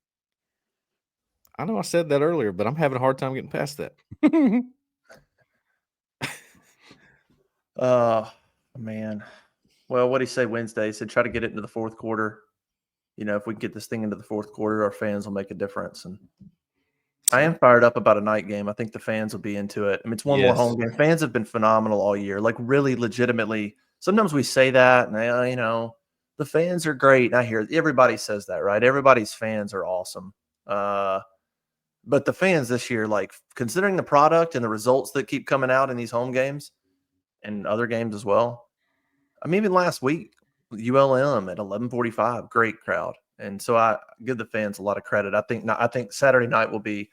I know I said that earlier, but I'm having a hard time getting past that. Man. Well, what did he say Wednesday? He said, try to get it into the fourth quarter. You know, if we can get this thing into the fourth quarter, our fans will make a difference. And I am fired up about a night game. I think the fans will be into it. I mean, it's one more home game. Fans have been phenomenal all year, like really legitimately. Sometimes we say that, and you know, the fans are great. And I hear everybody says that, right? Everybody's fans are awesome. But the fans this year, like considering the product and the results that keep coming out in these home games and other games as well. I mean, even last week, ULM at 11:45, great crowd. And so I give the fans a lot of credit. I think Saturday night will be,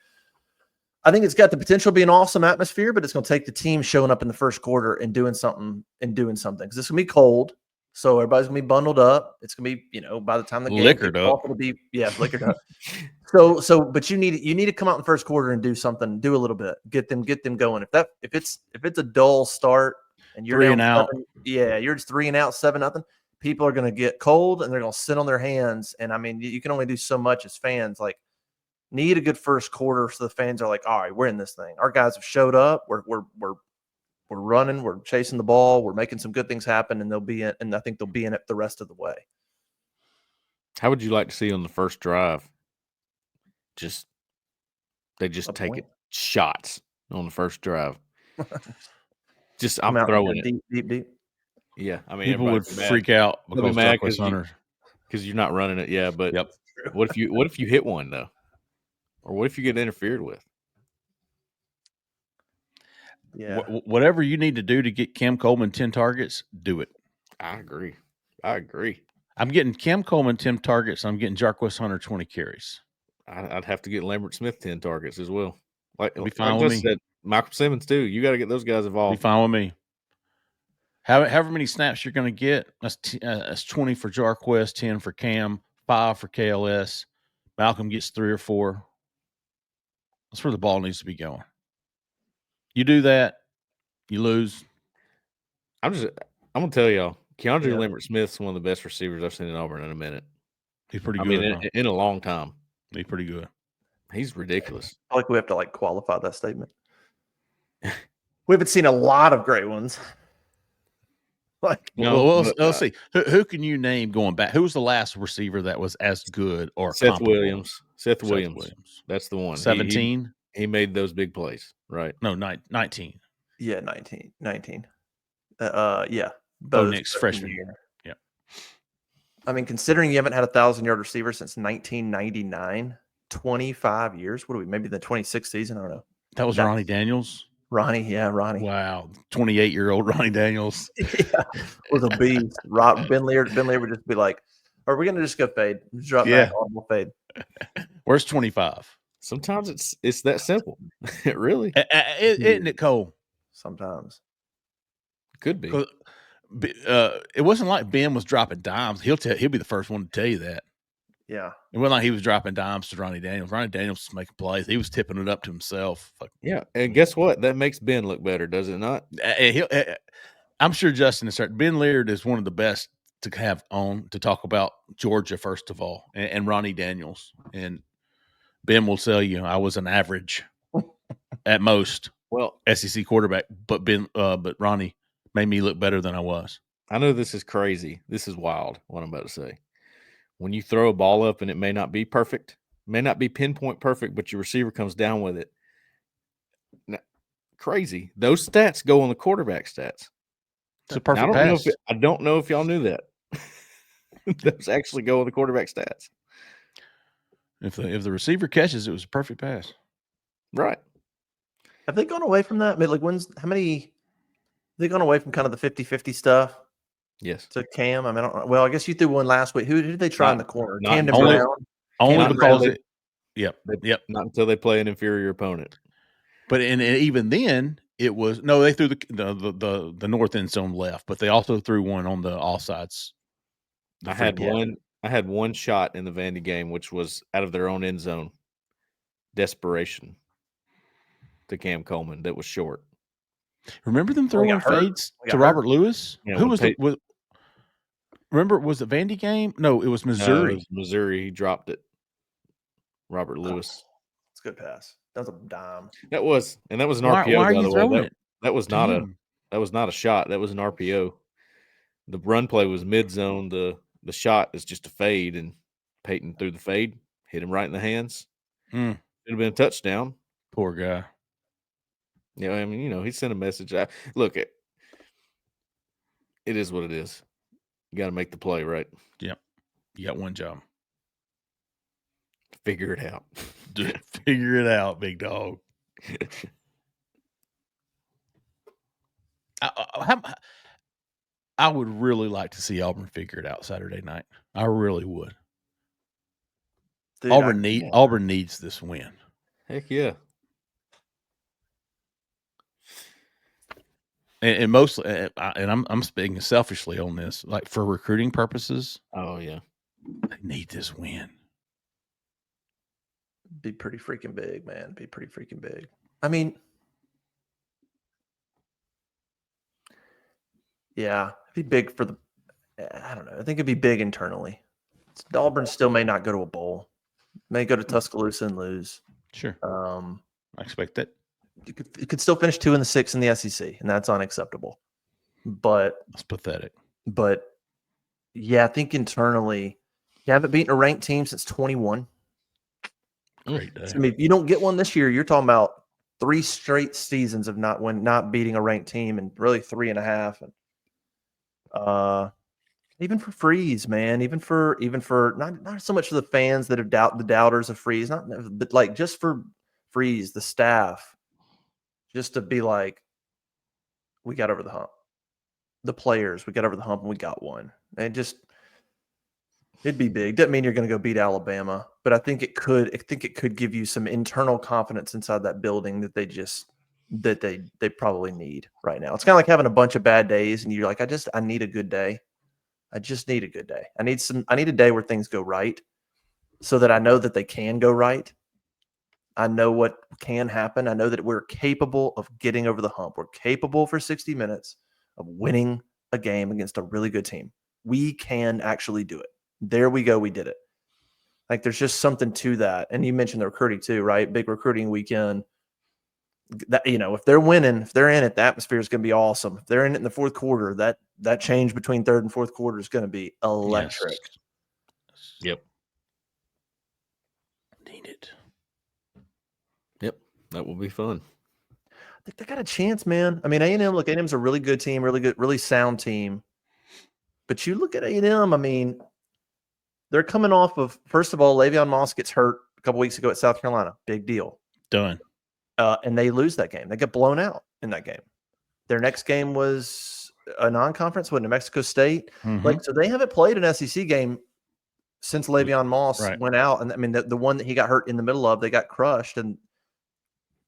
I think it's got the potential to be an awesome atmosphere, but it's going to take the team showing up in the first quarter and doing something. Because it's going to be cold. So everybody's going to be bundled up. It's going to be, you know, by the time the game liquored up. it'll be, liquored up. But you need to come out in the first quarter and do something, do a little bit, get them going. If it's a dull start and you're 3 and out, you're just 3 and out, 7-0. People are going to get cold and they're going to sit on their hands. And I mean, you can only do so much as fans. Like, need a good first quarter so the fans are like, all right, we're in this thing. Our guys have showed up. We're running. We're chasing the ball. We're making some good things happen, and I think they'll be in it the rest of the way. How would you like to see on the first drive? They just take it shots on the first drive. I'm throwing it deep. Yeah, I mean, people would freak out because you're not running it. Yeah, but what if you hit one though, or what if you get interfered with? Yeah, whatever you need to do to get Cam Coleman 10 targets, do it. I agree. I'm getting Cam Coleman 10 targets. I'm getting Jarquez Hunter 20 carries. I'd have to get Lambert Smith 10 targets as well. Like with me. Said, Michael Simmons too. You got to get those guys involved. Be fine with me. However many snaps you're going to get, that's 20 for Jarquez, 10 for Cam, 5 for KLS. Malcolm gets 3 or 4. That's where the ball needs to be going. You do that, you lose. I'm going to tell y'all, Keandre Lambert Smith's one of the best receivers I've seen in Auburn in a minute. He's pretty good. I mean, in a long time. He's pretty good. He's ridiculous. I feel like we have to qualify that statement. We haven't seen a lot of great ones. Let's see. Who can you name going back? Who was the last receiver that was as good or Seth Williams? Seth Williams. That's the one. 17. He made those big plays, right? No, 19. Yeah, 19. Yeah. Bo Nix freshman year. Yeah. I mean, considering you haven't had a 1,000-yard receiver since 1999, 25 years. What are we? Maybe the 26th season. I don't know. That was Ronnie Daniels. Ronnie. Wow, 28-year-old Ronnie Daniels. Was a beast. Ben Lear would just be like, "Are we going to just go fade? Just drop back on, we'll fade." Where's 25? Sometimes it's that simple. It really isn't it, Cole? Sometimes could be. It wasn't like Ben was dropping dimes. He'll be the first one to tell you that. Yeah. It wasn't like he was dropping dimes to Ronnie Daniels. Ronnie Daniels was making plays. He was tipping it up to himself. Yeah, and guess what? That makes Ben look better, does it not? I'm sure Justin is certain. Ben Leard is one of the best to have on to talk about Georgia, first of all, and Ronnie Daniels. And Ben will tell you I was an average at most. Well, SEC quarterback, but Ronnie made me look better than I was. I know this is crazy. This is wild, what I'm about to say. When you throw a ball up and it may not be perfect, may not be pinpoint perfect, but your receiver comes down with it. Now, crazy. Those stats go on the quarterback stats. It's a perfect pass. I don't know if y'all knew that. Those actually go on the quarterback stats. If the receiver catches, it was a perfect pass. Right. Have they gone away from that? I mean, how many have they gone away from kind of the 50-50 stuff? Yes. To Cam. I mean, I guess you threw one last week. Who did they try in the corner? Camden Brown. Only Yep. Not until they play an inferior opponent. But and even then, it was they threw the north end zone left, but they also threw one on the offsides. I had one shot in the Vandy game, which was out of their own end zone. Desperation to Cam Coleman that was short. Remember them throwing fades to Robert Lewis? Yeah, Who was remember, was it Vandy game? No, it was Missouri. It was Missouri. He dropped it. Robert Lewis. It's a good pass. That was a dime. That was an RPO. Why are by you the throwing way, it? that was not a shot. That was an RPO. The run play was mid zone. The shot is just a fade, and Peyton threw the fade, hit him right in the hands. Should have been a touchdown. Poor guy. Yeah, I mean, he sent a message. Look, it is what it is. You got to make the play, right? Yep. You got one job. Figure it out. Figure it out, big dog. I would really like to see Auburn figure it out Saturday night. I really would. Dude, Auburn needs this win. Heck yeah. And mostly, and I'm speaking selfishly on this, like for recruiting purposes. Oh yeah, they need this win. Be pretty freaking big, man. Be pretty freaking big. I mean, yeah, it'd be big for the. I don't know. I think it'd be big internally. Auburn still may not go to a bowl. May go to Tuscaloosa and lose. Sure. I expect that. You could still finish 2-6 in the SEC, and that's unacceptable. But that's pathetic. But yeah, I think internally, you haven't beaten a ranked team since 21. Great day. So, I mean, if you don't get one this year, you're talking about 3 straight seasons of not beating a ranked team, and really 3.5. And even for Freeze, man, even for not so much for the fans that have the doubters of Freeze, but like just for Freeze, the staff. Just to be like, we got over the hump. The players, we got over the hump and we got one. And it'd be big. Doesn't mean you're going to go beat Alabama, but I think it could. I think it could give you some internal confidence inside that building that they probably need right now. It's kind of like having a bunch of bad days, and you're like, I need a good day. I just need a good day. I need a day where things go right, so that I know that they can go right. I know what can happen. I know that we're capable of getting over the hump. We're capable for 60 minutes of winning a game against a really good team. We can actually do it. There we go. We did it. Like there's just something to that. And you mentioned the recruiting too, right? Big recruiting weekend. That, if they're winning, if they're in it, the atmosphere is going to be awesome. If they're in it in the fourth quarter, that change between third and fourth quarter is going to be electric. Yes. Yep. Need it. Yep, that will be fun. I think they got a chance, man. I mean, A&M, look, A&M's a really good team, really good, really sound team. But you look at A&M, I mean, they're coming off of, first of all, Le'Veon Moss gets hurt a couple weeks ago at South Carolina. Big deal. Done. And they lose that game. They get blown out in that game. Their next game was a non-conference with New Mexico State. Mm-hmm. So they haven't played an SEC game since Le'Veon Moss went out. And I mean, the one that he got hurt in the middle of, they got crushed. And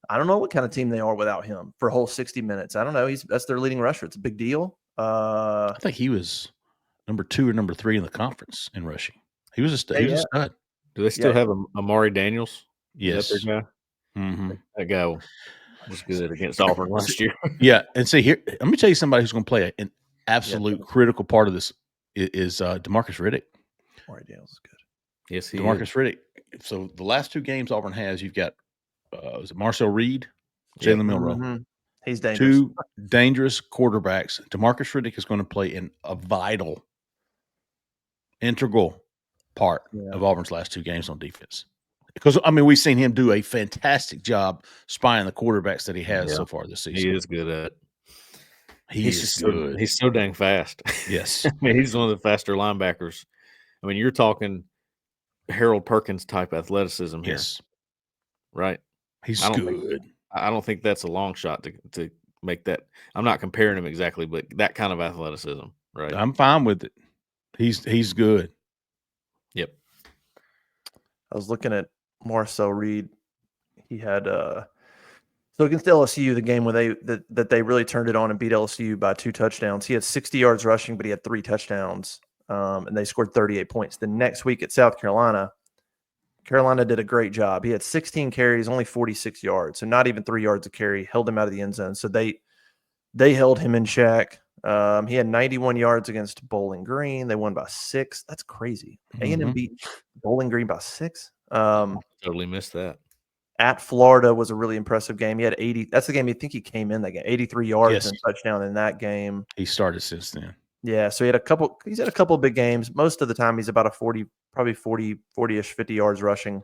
I don't know what kind of team they are without him for a whole 60 minutes. I don't know. That's their leading rusher. It's a big deal. I think he was number 2 or number 3 in the conference in rushing. He was a stud. Do they still have Amari Daniels? Yes. Is that their guy? Mm-hmm. That guy was good against Auburn last year. Yeah. And see here, let me tell you somebody who's going to play an absolute critical part of this is DeMarcus Riddick. Amari Daniels is good. Yes, he DeMarcus is. Riddick. So the last 2 games Auburn has, you've got was it Marcel Reed, Jalen Milroe. Mm-hmm. He's dangerous. 2 dangerous quarterbacks. DeMarcus Riddick is going to play in a vital, integral part of Auburn's last 2 games on defense. Because, I mean, we've seen him do a fantastic job spying the quarterbacks that he has so far this season. He is good at it. He's good. He's so dang fast. Yes. I mean, he's one of the faster linebackers. I mean, you're talking Harold Perkins type athleticism here. Yes. Right? He's good. I don't think that's a long shot to make that. I'm not comparing him exactly, but that kind of athleticism, right? I'm fine with it. He's good. Yep. I was looking at Marcel Reed, he had so against LSU, the game where they really turned it on and beat LSU by 2 touchdowns. He had 60 yards rushing, but he had 3 touchdowns, and they scored 38 points. The next week at South Carolina, Carolina did a great job. He had 16 carries, only 46 yards, so not even 3 yards a carry, held him out of the end zone. So they held him in check. He had 91 yards against Bowling Green. They won by 6. That's crazy. A&M beat Bowling Green by 6. Totally missed that. At Florida was a really impressive game. He had 80. That's the game I think he came in that game. 83 yards and touchdown in that game. He started since then. Yeah, so he's had a couple of big games. Most of the time he's about a 40-ish, 50 yards rushing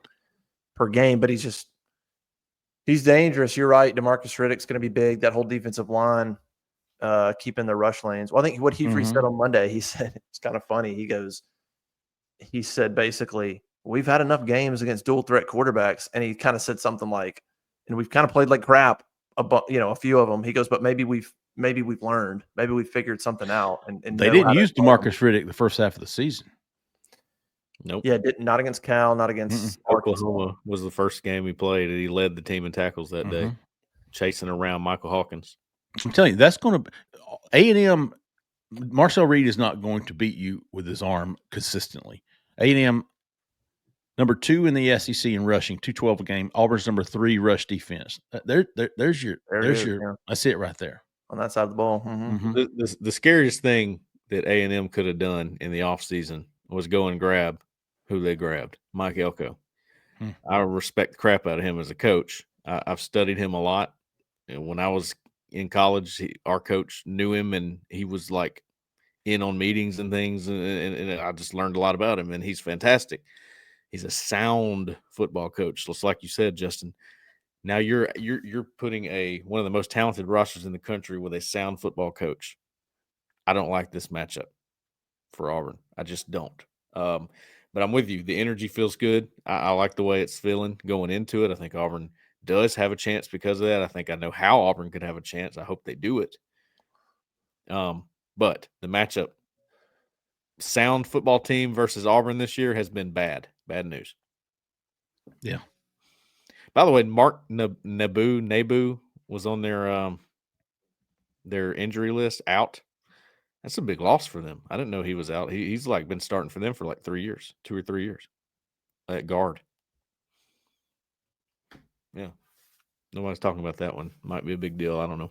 per game, but he's dangerous. You're right. DeMarcus Riddick's going to be big. That whole defensive line keeping the rush lanes. Well, I think what Heath said on Monday, he said, it's kind of funny. He said basically, we've had enough games against dual threat quarterbacks. And he kind of said something like, and we've kind of played like crap, a few of them. He goes, but maybe we've learned, maybe we figured something out. And they didn't use DeMarcus Riddick the first half of the season. Nope. Yeah, not against Cal, not against Oklahoma was the first game he played, and he led the team in tackles that day, chasing around Michael Hawkins. I'm telling you, that's going to A&M. Marcel Reed is not going to beat you with his arm consistently. A&M number 2 in the SEC in rushing, 212 a game. Auburn's number 3 rush defense. There's your. That's it right there on that side of the ball. The scariest thing that A&M could have done in the offseason was go and grab who they grabbed, Mike Elko. I respect the crap out of him as a coach. I've studied him a lot. And when I was in college, our coach knew him, and he was like in on meetings and things, and I just learned a lot about him, and he's fantastic. He's a sound football coach, just like you said, Justin. Now you're putting one of the most talented rosters in the country with a sound football coach. I don't like this matchup for Auburn. I just don't. But I'm with you. The energy feels good. I like the way it's feeling going into it. I think Auburn does have a chance because of that. I think I know how Auburn could have a chance. I hope they do it. But the matchup, sound football team versus Auburn this year has been bad. Bad news. Yeah. By the way, Mark Nebu was on their injury list out. That's a big loss for them. I didn't know he was out. He's like been starting for them for like 3 years, 2 or 3 years at guard. Yeah. Nobody's talking about that one. Might be a big deal. I don't know.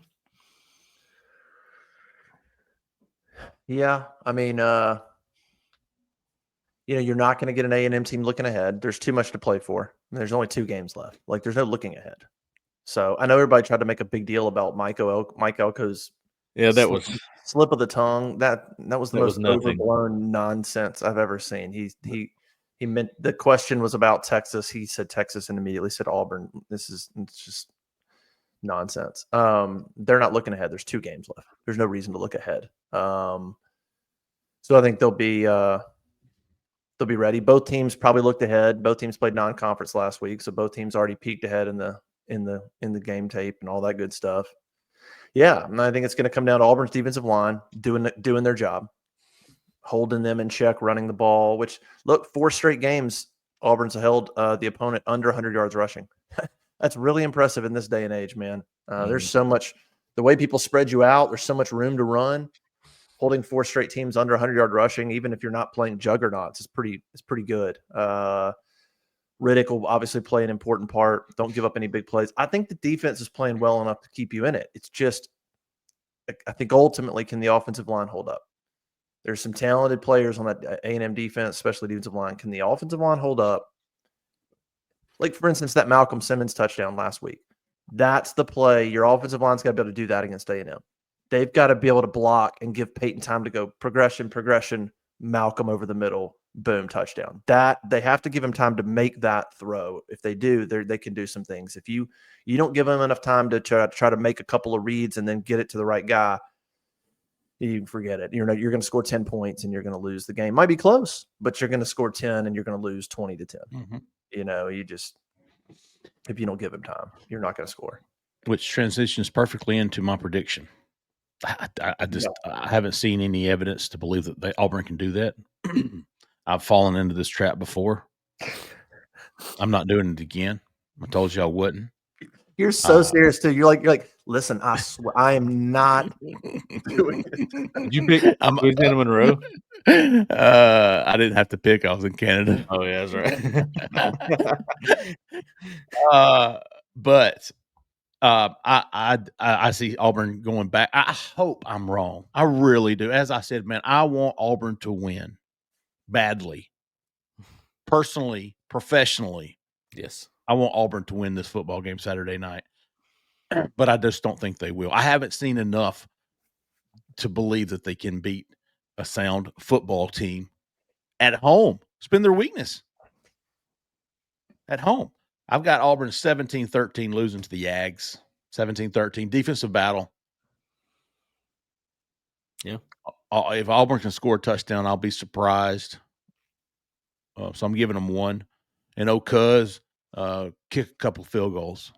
Yeah. I mean, you're not going to get an A&M team looking ahead. There's too much to play for. There's only 2 games left. Like, there's no looking ahead. So I know everybody tried to make a big deal about Mike Elko's slip of the tongue. That was the most overblown nonsense I've ever seen. He meant the question was about Texas. He said Texas and immediately said Auburn. It's just nonsense. They're not looking ahead. There's 2 games left. There's no reason to look ahead. So I think they'll be ready. Both teams probably looked ahead. Both teams played non-conference last week, so both teams already peeked ahead in the game tape and all that good stuff. Yeah, and I think it's going to come down to Auburn's defensive line doing their job, holding them in check, running the ball. Which, look, 4 straight games Auburn's held the opponent under 100 yards rushing. That's really impressive in this day and age, man. There's so much – the way people spread you out, there's so much room to run. Holding 4 straight teams under 100-yard rushing, even if you're not playing juggernauts, is pretty good. Riddick will obviously play an important part. Don't give up any big plays. I think the defense is playing well enough to keep you in it. It's just, I think ultimately, can the offensive line hold up? There's some talented players on that A&M defense, especially defensive line. Can the offensive line hold up? Like, for instance, that Malcolm Simmons touchdown last week. That's the play. Your offensive line's got to be able to do that against A&M. They've got to be able to block and give Peyton time to go progression, Malcolm over the middle, boom, touchdown. That they have to give him time to make that throw. If they do, they can do some things. If you don't give them enough time to try to make a couple of reads and then get it to the right guy, you can forget it. You're going to score 10 points and you're going to lose the game. Might be close, but you're going to score 10 and you're going to lose 20-10. If you don't give him time, you're not going to score. Which transitions perfectly into my prediction. I haven't seen any evidence to believe that Auburn can do that. I've fallen into this trap before. I'm not doing it again. I told you I wouldn't. You're so serious too. You're like, listen, I swear, I am not doing it. Did you pick Louisiana Monroe? I didn't have to pick. I was in Canada. Oh yeah, that's right. But I see Auburn going back. I hope I'm wrong. I really do. As I said, man, I want Auburn to win badly. Personally, professionally, Yes. I want Auburn to win this football game Saturday night. But I just don't think they will. I haven't seen enough to believe that they can beat a sound football team at home. It's been their weakness. At home. I've got Auburn 17-13 losing to the Yags. 17-13. Defensive battle. Yeah. If Auburn can score a touchdown, I'll be surprised. So I'm giving them one. And Cuz kick a couple field goals.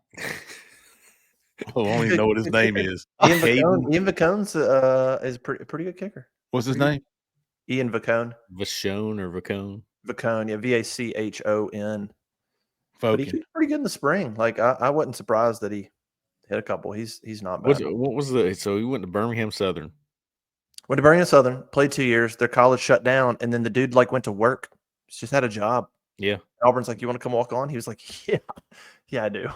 I don't even know what his name is. Ian Vacone's is a pretty good kicker. What's his name? Ian Vacone. Vachon or Vacone? Vacone, yeah, Vachon. But he Fokin. kicked pretty good in the spring. Like I wasn't surprised that he hit a couple. He's not bad. What was so he went to Birmingham Southern. Went to Birmingham Southern, played 2 years. Their college shut down, and then the dude went to work. He's just had a job. Yeah. Auburn's like, "You want to come walk on?" He was like, "Yeah, I do."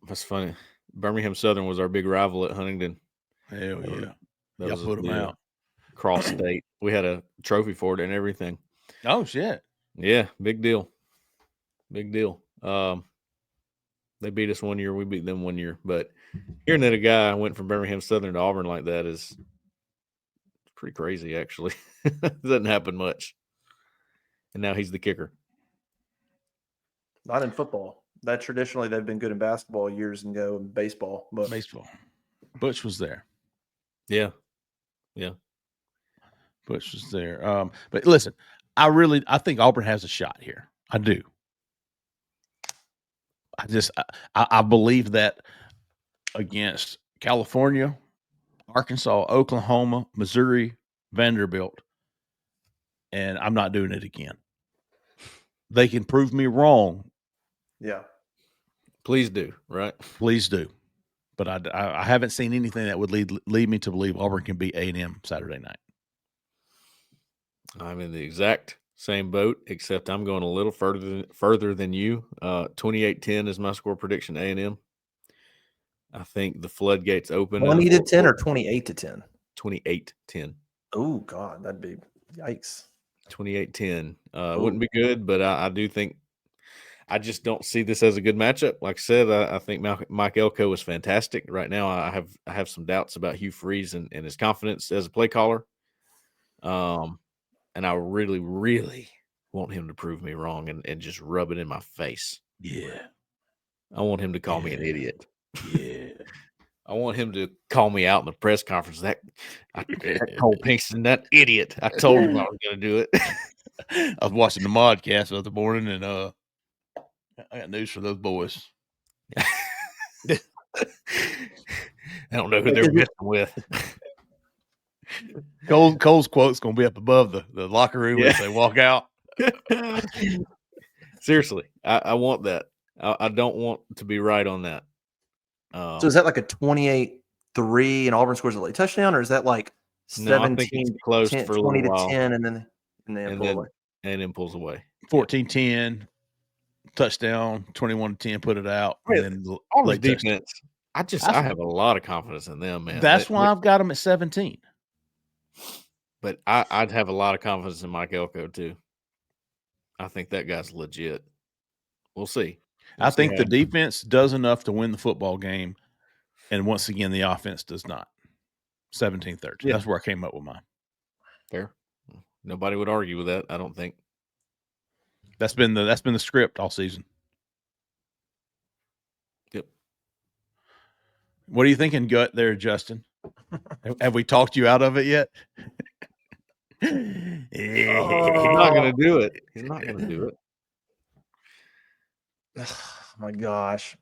That's funny. Birmingham Southern was our big rival at Huntington. Hell yeah. That Y'all was put them out. Cross state. We had a trophy for it and everything. Oh, shit. Yeah, big deal. Big deal. They beat us 1 year. We beat them 1 year. But hearing that a guy went from Birmingham Southern to Auburn like that is pretty crazy, actually. Doesn't happen much. And now he's the kicker. Not in football. That traditionally they've been good in basketball years ago and baseball. But Baseball. Butch was there. Yeah. Yeah. Butch was there. But listen, I think Auburn has a shot here. I do. I believe that against California, Arkansas, Oklahoma, Missouri, Vanderbilt, and I'm not doing it again. They can prove me wrong. Yeah. Please do, right? Please do. But I haven't seen anything that would lead me to believe Auburn can beat A&M Saturday night. I'm in the exact same boat, except I'm going a little further than you. 28-10 is my score prediction, A&M. I think the floodgates open. 20-10 or 28-10? 28-10. Oh, God, that'd be yikes. 28-10. Wouldn't be good, but I do think I just don't see this as a good matchup. Like I said, I think Mike Elko is fantastic. Right now, I have some doubts about Hugh Freeze and his confidence as a play caller. And I really, really want him to prove me wrong and just rub it in my face. Yeah. I want him to call me an idiot. Yeah. I want him to call me out in the press conference. That Cole Pinkston, that idiot. I told him I was going to do it. I was watching the Modcast the other morning, and I got news for those boys. I don't know who they're messing with. Cole's quote's going to be up above the locker room as they walk out. Seriously, I want that. I don't want to be right on that. So is that like a 28-3 and Auburn scores a late touchdown, or is that like 17 close 10, for a 20 little to while, 10 and then pull away? And then pulls away. 14-10, touchdown, 21-10, put it out. Right. And then Auburn's defense, I have a lot of confidence in them, man. That's why I've got them at 17. But I'd have a lot of confidence in Mike Elko, too. I think that guy's legit. We'll see. I think the defense does enough to win the football game, and once again, the offense does not. 17-13. Yeah. That's where I came up with mine. Fair. Nobody would argue with that, I don't think. That's been the script all season. Yep. What are you thinking, gut there, Justin? Have we talked you out of it yet? He's not going to do it. He's not going to do it. Oh, my gosh.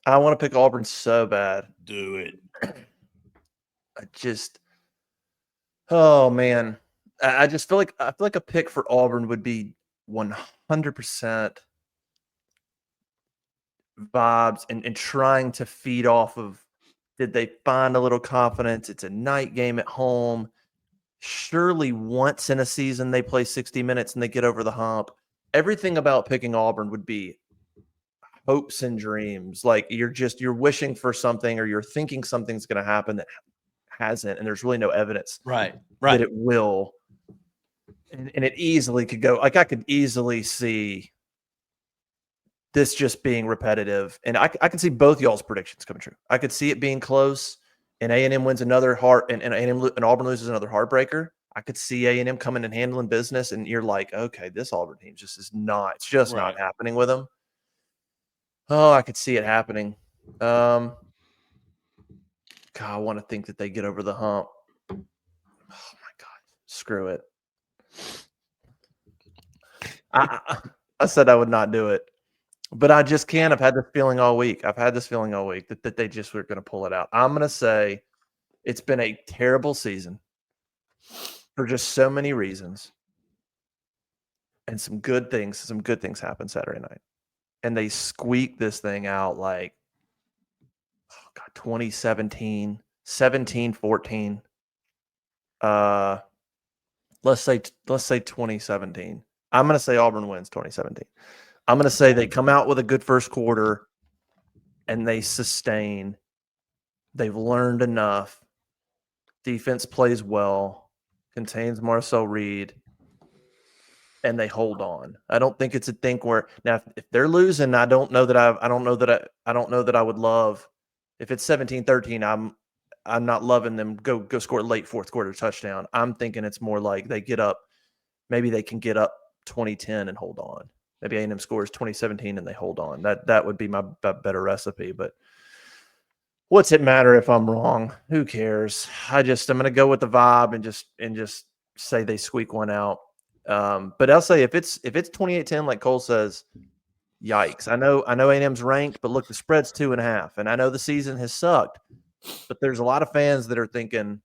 I want to pick Auburn so bad. Do it. Oh man. I just feel like a pick for Auburn would be 100% vibes and trying to feed off of, did they find a little confidence? It's a night game at home. Surely once in a season they play 60 minutes and they get over the hump. Everything about picking Auburn would be hopes and dreams. Like you're wishing for something, or you're thinking something's going to happen that hasn't, and there's really no evidence Right. that it will. And it easily could go, like I could easily see this just being repetitive. And I can see both y'all's predictions coming true. I could see it being close, and A&M wins another and Auburn loses another heartbreaker. I could see A&M coming and handling business, and you're like, okay, this Auburn team just is not. It's just not happening with them. Oh, I could see it happening. God, I want to think that they get over the hump. Oh my God, screw it. I said I would not do it, but I just can't. I've had this feeling all week. That they just were going to pull it out. I'm going to say it's been a terrible season for just so many reasons, and some good things happen Saturday night, and they squeak this thing out like, oh God, 2017, 17-14. Let's say 2017. I'm going to say Auburn wins 2017. I'm going to say they come out with a good first quarter and they sustain. They've learned enough. Defense plays well, contains Marcel Reed, and they hold on. I don't think it's a thing where now if they're losing, I don't know that I would love if it's 17-13. I'm not loving them go score late fourth quarter touchdown. I'm thinking it's more like they get up, maybe they can get up 2010 and hold on. Maybe A&M scores 2017 and they hold on. That would be my better recipe. But what's it matter if I'm wrong? Who cares? I'm going to go with the vibe and just say they squeak one out. But I'll say if it's 28-10, like Cole says, yikes. I know A&M's ranked, but look, the spread's 2.5, and I know the season has sucked, but there's a lot of fans that are thinking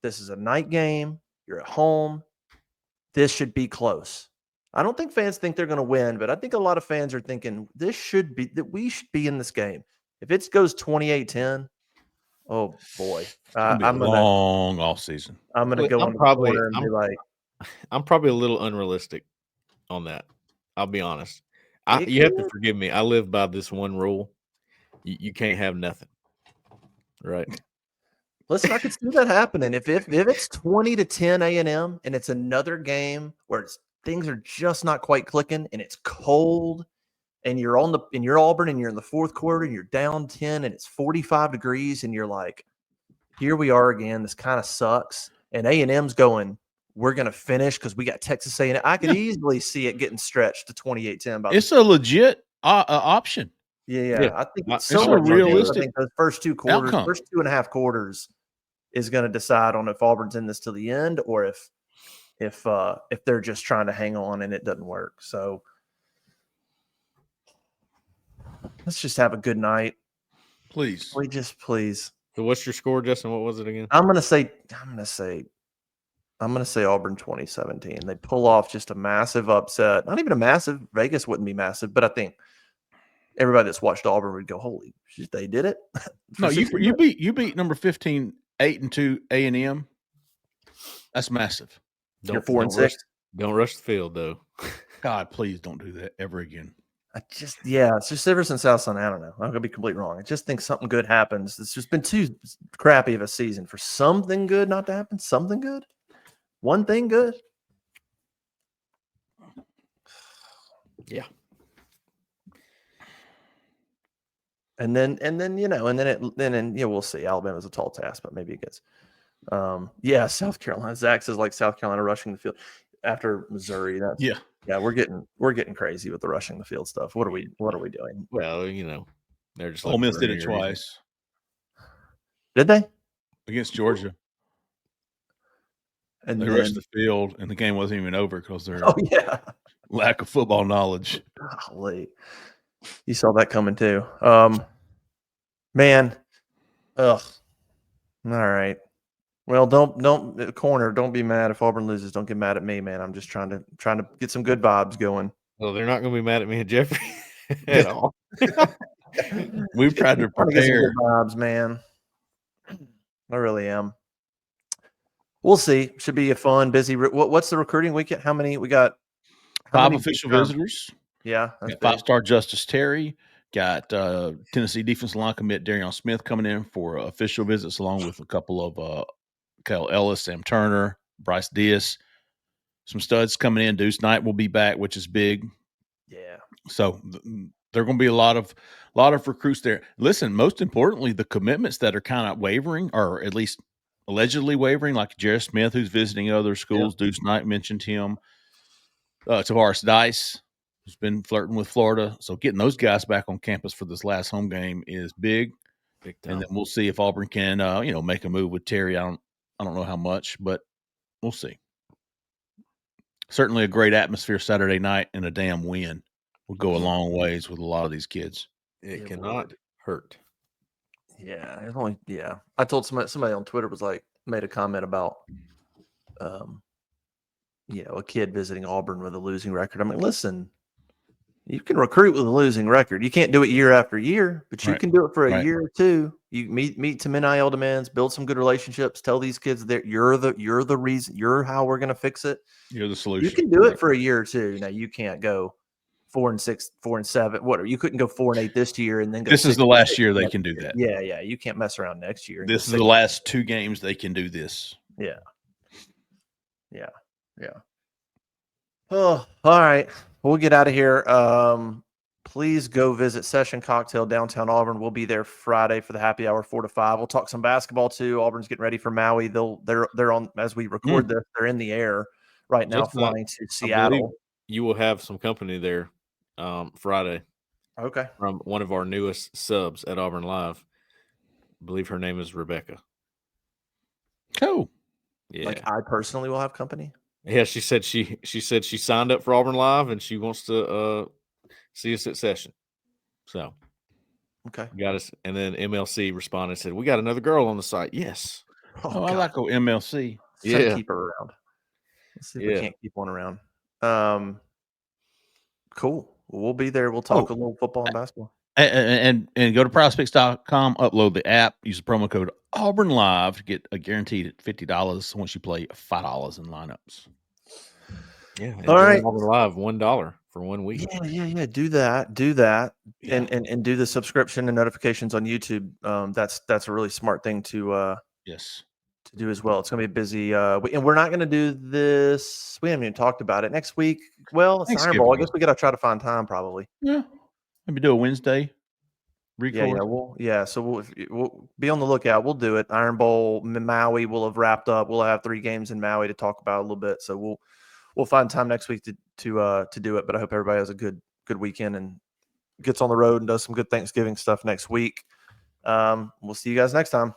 this is a night game. You're at home. This should be close. I don't think fans think they're going to win, but I think a lot of fans are thinking we should be in this game. If it goes 28-10, oh boy, I'm gonna long off season. I'm going to go on the corner and be like, I'm probably a little unrealistic on that. I'll be honest. You have to forgive me. I live by this one rule: you can't have nothing. Right. Listen, I could see that happening. If it's 20-10 A&M and it's another game where things are just not quite clicking and it's cold and you're Auburn and you're in the fourth quarter and you're down 10 and it's 45 degrees and you're like, here we are again. This kind of sucks. And A&M's going, we're going to finish because we got Texas A&M. I could easily see it getting stretched to 28-10. It's a legit option. Yeah. I think it's so realistic. I think those first 2.5 quarters is going to decide on if Auburn's in this to the end or if they're just trying to hang on and it doesn't work. So let's just have a good night. Please. Please. So what's your score, Justin? What was it again? I'm gonna say Auburn 2017. They pull off just a massive upset. Not even a massive. Vegas wouldn't be massive, but I think everybody that's watched Auburn would go, "Holy shit, they did it!" No, you beat number 15, 8-2 A&M. That's massive. You're 4-6. Don't rush the field, though. God, please don't do that ever again. It's just ever since South Sun. I don't know. I'm gonna be completely wrong. I just think something good happens. It's just been too crappy of a season for something good not to happen. Something good, one thing good. Yeah. And then we'll see. Alabama's a tall task, but maybe it gets. South Carolina. Zach says like South Carolina rushing the field after Missouri. We're getting crazy with the rushing the field stuff. What are we doing? Well, they're just Ole Miss did it twice. Did they? Against Georgia. And they rushed the field, and the game wasn't even over because their lack of football knowledge. Golly. You saw that coming too. Man. Ugh. All right. Well, don't corner. Don't be mad if Auburn loses. Don't get mad at me, man. I'm just trying to get some good vibes going. Well, they're not going to be mad at me and Jeffrey at all. We've tried to Trying to get some prepare. good vibes, man. I really am. We'll see. Should be a fun, busy. What's the recruiting weekend? How many we got? 5 official visitors. Yeah, that's got 5-star Justice Terry. Got Tennessee defensive line commit Darion Smith coming in for official visits, along with a couple of Kyle Ellis, Sam Turner, Bryce Diaz. Some studs coming in. Deuce Knight will be back, which is big. Yeah. So there are going to be a lot of recruits there. Listen, most importantly, the commitments that are kind of wavering, or at least allegedly wavering, like Jarrett Smith, who's visiting other schools. Yeah. Deuce Knight mentioned him. Tavares Dice, who's been flirting with Florida. So getting those guys back on campus for this last home game is big. Big time. And then we'll see if Auburn can, make a move with Terry. I don't know how much, but we'll see. Certainly a great atmosphere Saturday night, and a damn win will go a long ways with a lot of these kids. It cannot hurt. Yeah, it's only I told somebody on Twitter made a comment about a kid visiting Auburn with a losing record. I'm like, listen, you can recruit with a losing record. You can't do it year after year, but you can do it for a year or two. You meet some NIL demands, build some good relationships, tell these kids that you're the reason, you're how we're going to fix it. You're the solution. You can do it for a year or two. Now you can't go 4-6, 4-7. Whatever. You couldn't go 4-8 this year and then go. This is the last year they can do that. Yeah. You can't mess around next year. This is the last 2 games they can do this. Yeah. Oh, all right. We'll get out of here. Please go visit Session Cocktail downtown Auburn. We'll be there Friday for the happy hour 4 to 5. We'll talk some basketball too. Auburn's getting ready for Maui. They're on as we record. They're in the air right now, flying to Seattle. You will have some company there Friday. Okay. From one of our newest subs at Auburn Live. I believe her name is Rebecca. Oh. Yeah. Like I personally will have company. Yeah, she said she signed up for Auburn Live and she wants to see us at Session. So okay. Got us. And then MLC responded and said, we got another girl on the site. Yes. Oh I like MLC. Yeah. Keep her around. Let's see if we can't keep one around. Cool. We'll be there. We'll talk a little football and basketball. And go to prospects.com, upload the app, use the promo code Auburn Live to get a guaranteed $50 once you play $5 in lineups. Yeah. All right. Auburn Live, $1 for 1 week. Yeah. Do that. Yeah. And do the subscription and notifications on YouTube. That's a really smart thing to do as well. It's going to be busy. And we're not going to do this. We haven't even talked about it next week. Well, it's Iron Bowl. I guess we got to try to find time probably. Yeah. Maybe do a Wednesday record. So we'll be on the lookout. We'll do it. Iron Bowl, Maui will have wrapped up. We'll have 3 games in Maui to talk about a little bit. So we'll find time next week to do it. But I hope everybody has a good weekend and gets on the road and does some good Thanksgiving stuff next week. We'll see you guys next time.